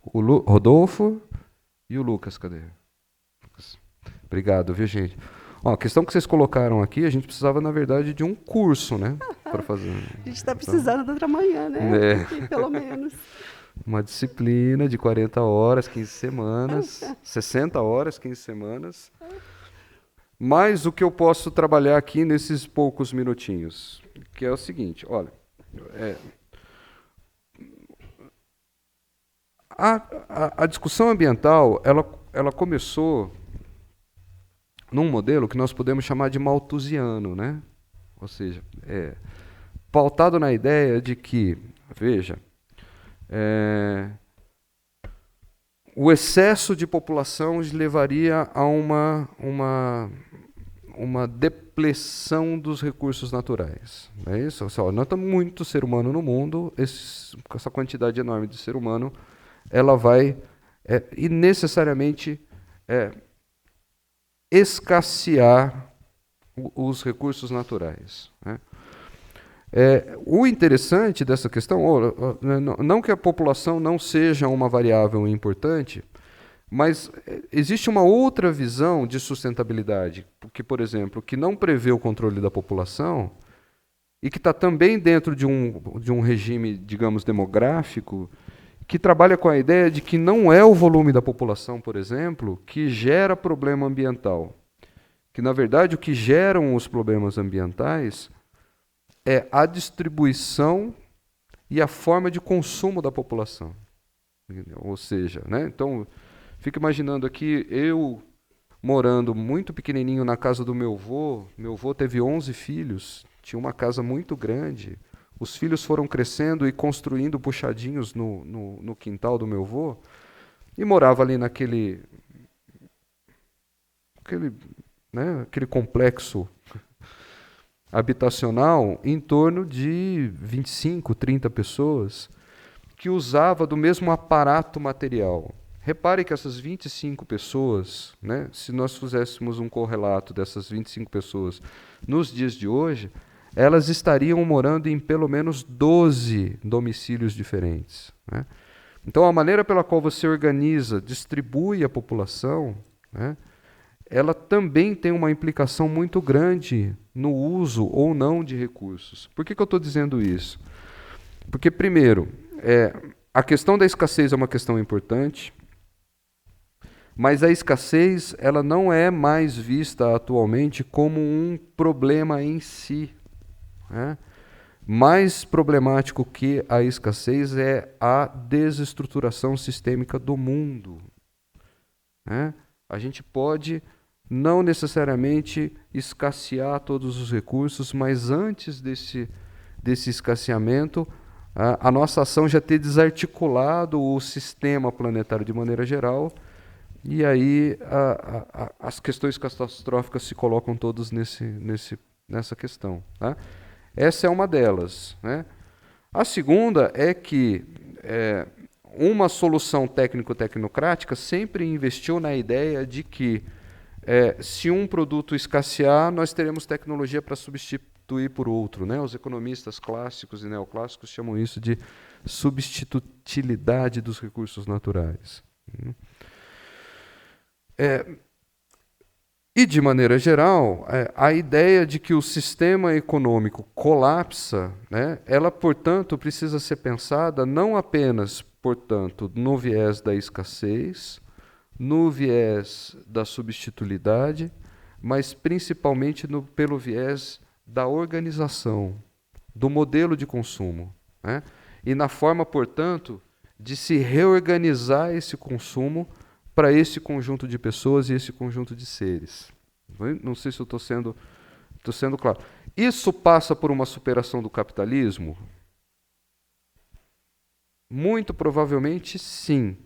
Rodolfo e o Lucas, cadê? Obrigado, viu, gente? A questão que vocês colocaram aqui, a gente precisava, na verdade, de um curso, né? Para fazer. A gente está precisando de outra manhã, né? Aqui, pelo menos. Uma disciplina de 40 horas, 15 semanas, 60 horas, 15 semanas. Mas o que eu posso trabalhar aqui nesses poucos minutinhos, que é o seguinte, olha, a discussão ambiental, ela começou num modelo que nós podemos chamar de malthusiano, né? Ou seja, pautado na ideia de que, veja, o excesso de população levaria a uma depleção dos recursos naturais. Não é isso? Nós temos muito ser humano no mundo, essa quantidade enorme de ser humano, ela vai necessariamente escassear os recursos naturais, né? O interessante dessa questão, não que a população não seja uma variável importante, mas existe uma outra visão de sustentabilidade, que, por exemplo, que não prevê o controle da população e que está também dentro de um regime, digamos, demográfico, que trabalha com a ideia de que não é o volume da população, por exemplo, que gera problema ambiental. Que, na verdade, o que geram os problemas ambientais é a distribuição e a forma de consumo da população. Ou seja, né? Então, fica imaginando aqui, eu morando muito pequenininho na casa do meu avô teve 11 filhos, tinha uma casa muito grande, os filhos foram crescendo e construindo puxadinhos no quintal do meu avô, e morava ali naquele aquele complexo habitacional em torno de 25, 30 pessoas, que usava do mesmo aparato material. Repare que essas 25 pessoas, né, se nós fizéssemos um correlato dessas 25 pessoas nos dias de hoje, elas estariam morando em pelo menos 12 domicílios diferentes, né? Então, a maneira pela qual você organiza, distribui a população, né, ela também tem uma implicação muito grande no uso ou não de recursos. Por que eu estou dizendo isso? Porque, primeiro, a questão da escassez é uma questão importante, mas a escassez ela não é mais vista atualmente como um problema em si, né? Mais problemático que a escassez é a desestruturação sistêmica do mundo, né? A gente pode não necessariamente escassear todos os recursos, mas antes desse escasseamento, a nossa ação já ter desarticulado o sistema planetário de maneira geral, e aí as questões catastróficas se colocam todas nessa questão, tá? Essa é uma delas, né? A segunda é que uma solução técnico-tecnocrática sempre investiu na ideia de que se um produto escassear, nós teremos tecnologia para substituir por outro, né? Os economistas clássicos e neoclássicos chamam isso de substitutilidade dos recursos naturais. E, de maneira geral, a ideia de que o sistema econômico colapsa, né, ela, portanto, precisa ser pensada não apenas, portanto, no viés da escassez, no viés da substitutibilidade, mas principalmente pelo viés da organização, do modelo de consumo, né, e na forma, portanto, de se reorganizar esse consumo para esse conjunto de pessoas e esse conjunto de seres. Não sei se eu estou sendo claro. Isso passa por uma superação do capitalismo? Muito provavelmente sim.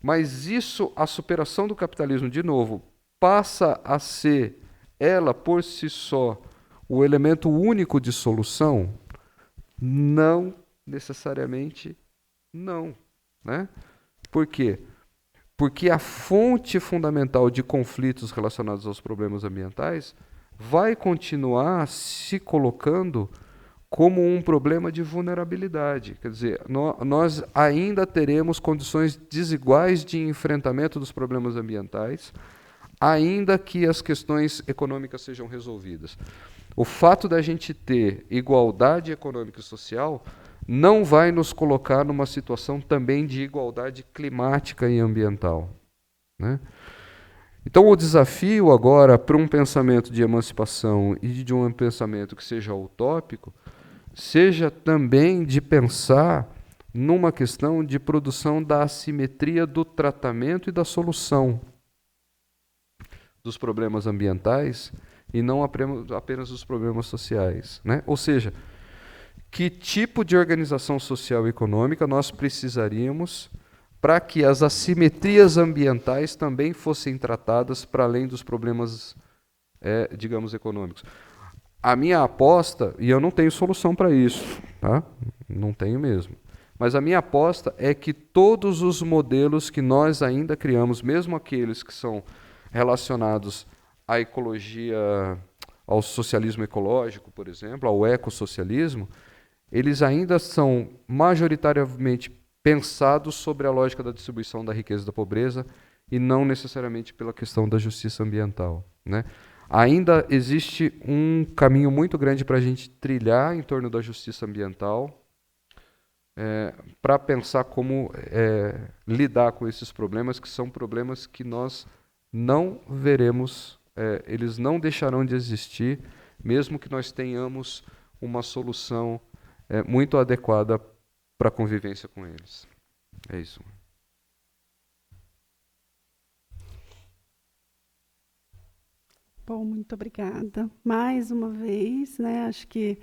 Mas a superação do capitalismo, de novo, passa a ser, ela por si só, o elemento único de solução? Não necessariamente não, né? Por quê? Porque a fonte fundamental de conflitos relacionados aos problemas ambientais vai continuar se colocando como um problema de vulnerabilidade. Quer dizer, nós ainda teremos condições desiguais de enfrentamento dos problemas ambientais, ainda que as questões econômicas sejam resolvidas. O fato da gente ter igualdade econômica e social não vai nos colocar numa situação também de igualdade climática e ambiental, né? Então, o desafio agora para um pensamento de emancipação e de um pensamento que seja utópico, seja também de pensar numa questão de produção da assimetria do tratamento e da solução dos problemas ambientais e não apenas dos problemas sociais, né? Ou seja, que tipo de organização social e econômica nós precisaríamos para que as assimetrias ambientais também fossem tratadas para além dos problemas, digamos, econômicos. A minha aposta, e eu não tenho solução para isso, tá? Não tenho mesmo, mas a minha aposta é que todos os modelos que nós ainda criamos, mesmo aqueles que são relacionados à ecologia, ao socialismo ecológico, por exemplo, ao ecossocialismo, eles ainda são majoritariamente pensados sobre a lógica da distribuição da riqueza e da pobreza e não necessariamente pela questão da justiça ambiental, né? Ainda existe um caminho muito grande para a gente trilhar em torno da justiça ambiental, para pensar como lidar com esses problemas, que são problemas que nós não veremos, eles não deixarão de existir, mesmo que nós tenhamos uma solução muito adequada para a convivência com eles. É isso. Bom, muito obrigada. Mais uma vez, né, acho que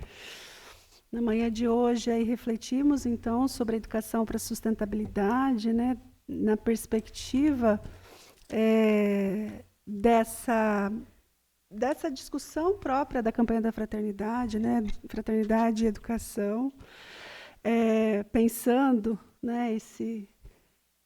na manhã de hoje aí refletimos então sobre a educação para a sustentabilidade, né, na perspectiva dessa discussão própria da campanha da fraternidade, né, fraternidade e educação, pensando, né,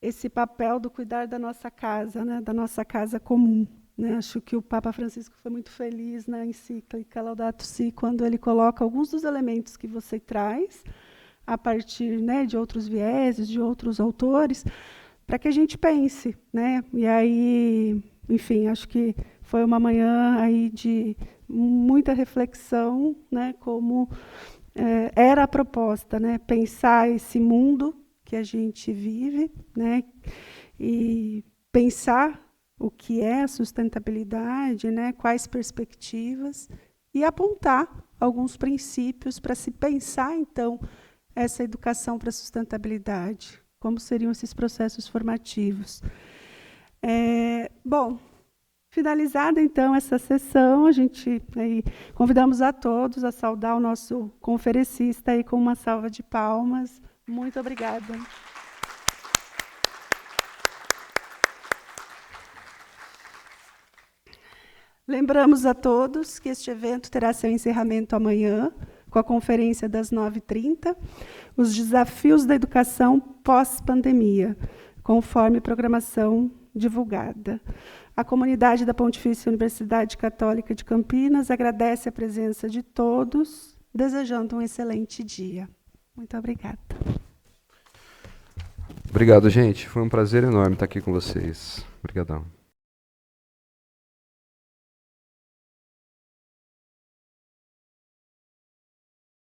esse papel do cuidar da nossa casa, né, da nossa casa comum. Né, acho que o Papa Francisco foi muito feliz na encíclica Laudato Si, quando ele coloca alguns dos elementos que você traz, a partir, né, de outros vieses, de outros autores, para que a gente pense. Né? E aí, enfim, acho que foi uma manhã aí de muita reflexão, né, como era a proposta, né, pensar esse mundo que a gente vive, né, e pensar o que é a sustentabilidade, né, quais perspectivas, e apontar alguns princípios para se pensar, então, essa educação para a sustentabilidade, como seriam esses processos formativos. Bom, finalizada, então, essa sessão, a gente aí, convidamos a todos a saudar o nosso conferencista aí com uma salva de palmas. Muito obrigada. Lembramos a todos que este evento terá seu encerramento amanhã, com a conferência das 9h30, os desafios da educação pós-pandemia, conforme programação divulgada. A comunidade da Pontifícia Universidade Católica de Campinas agradece a presença de todos, desejando um excelente dia. Muito obrigada. Obrigado, gente. Foi um prazer enorme estar aqui com vocês. Obrigadão.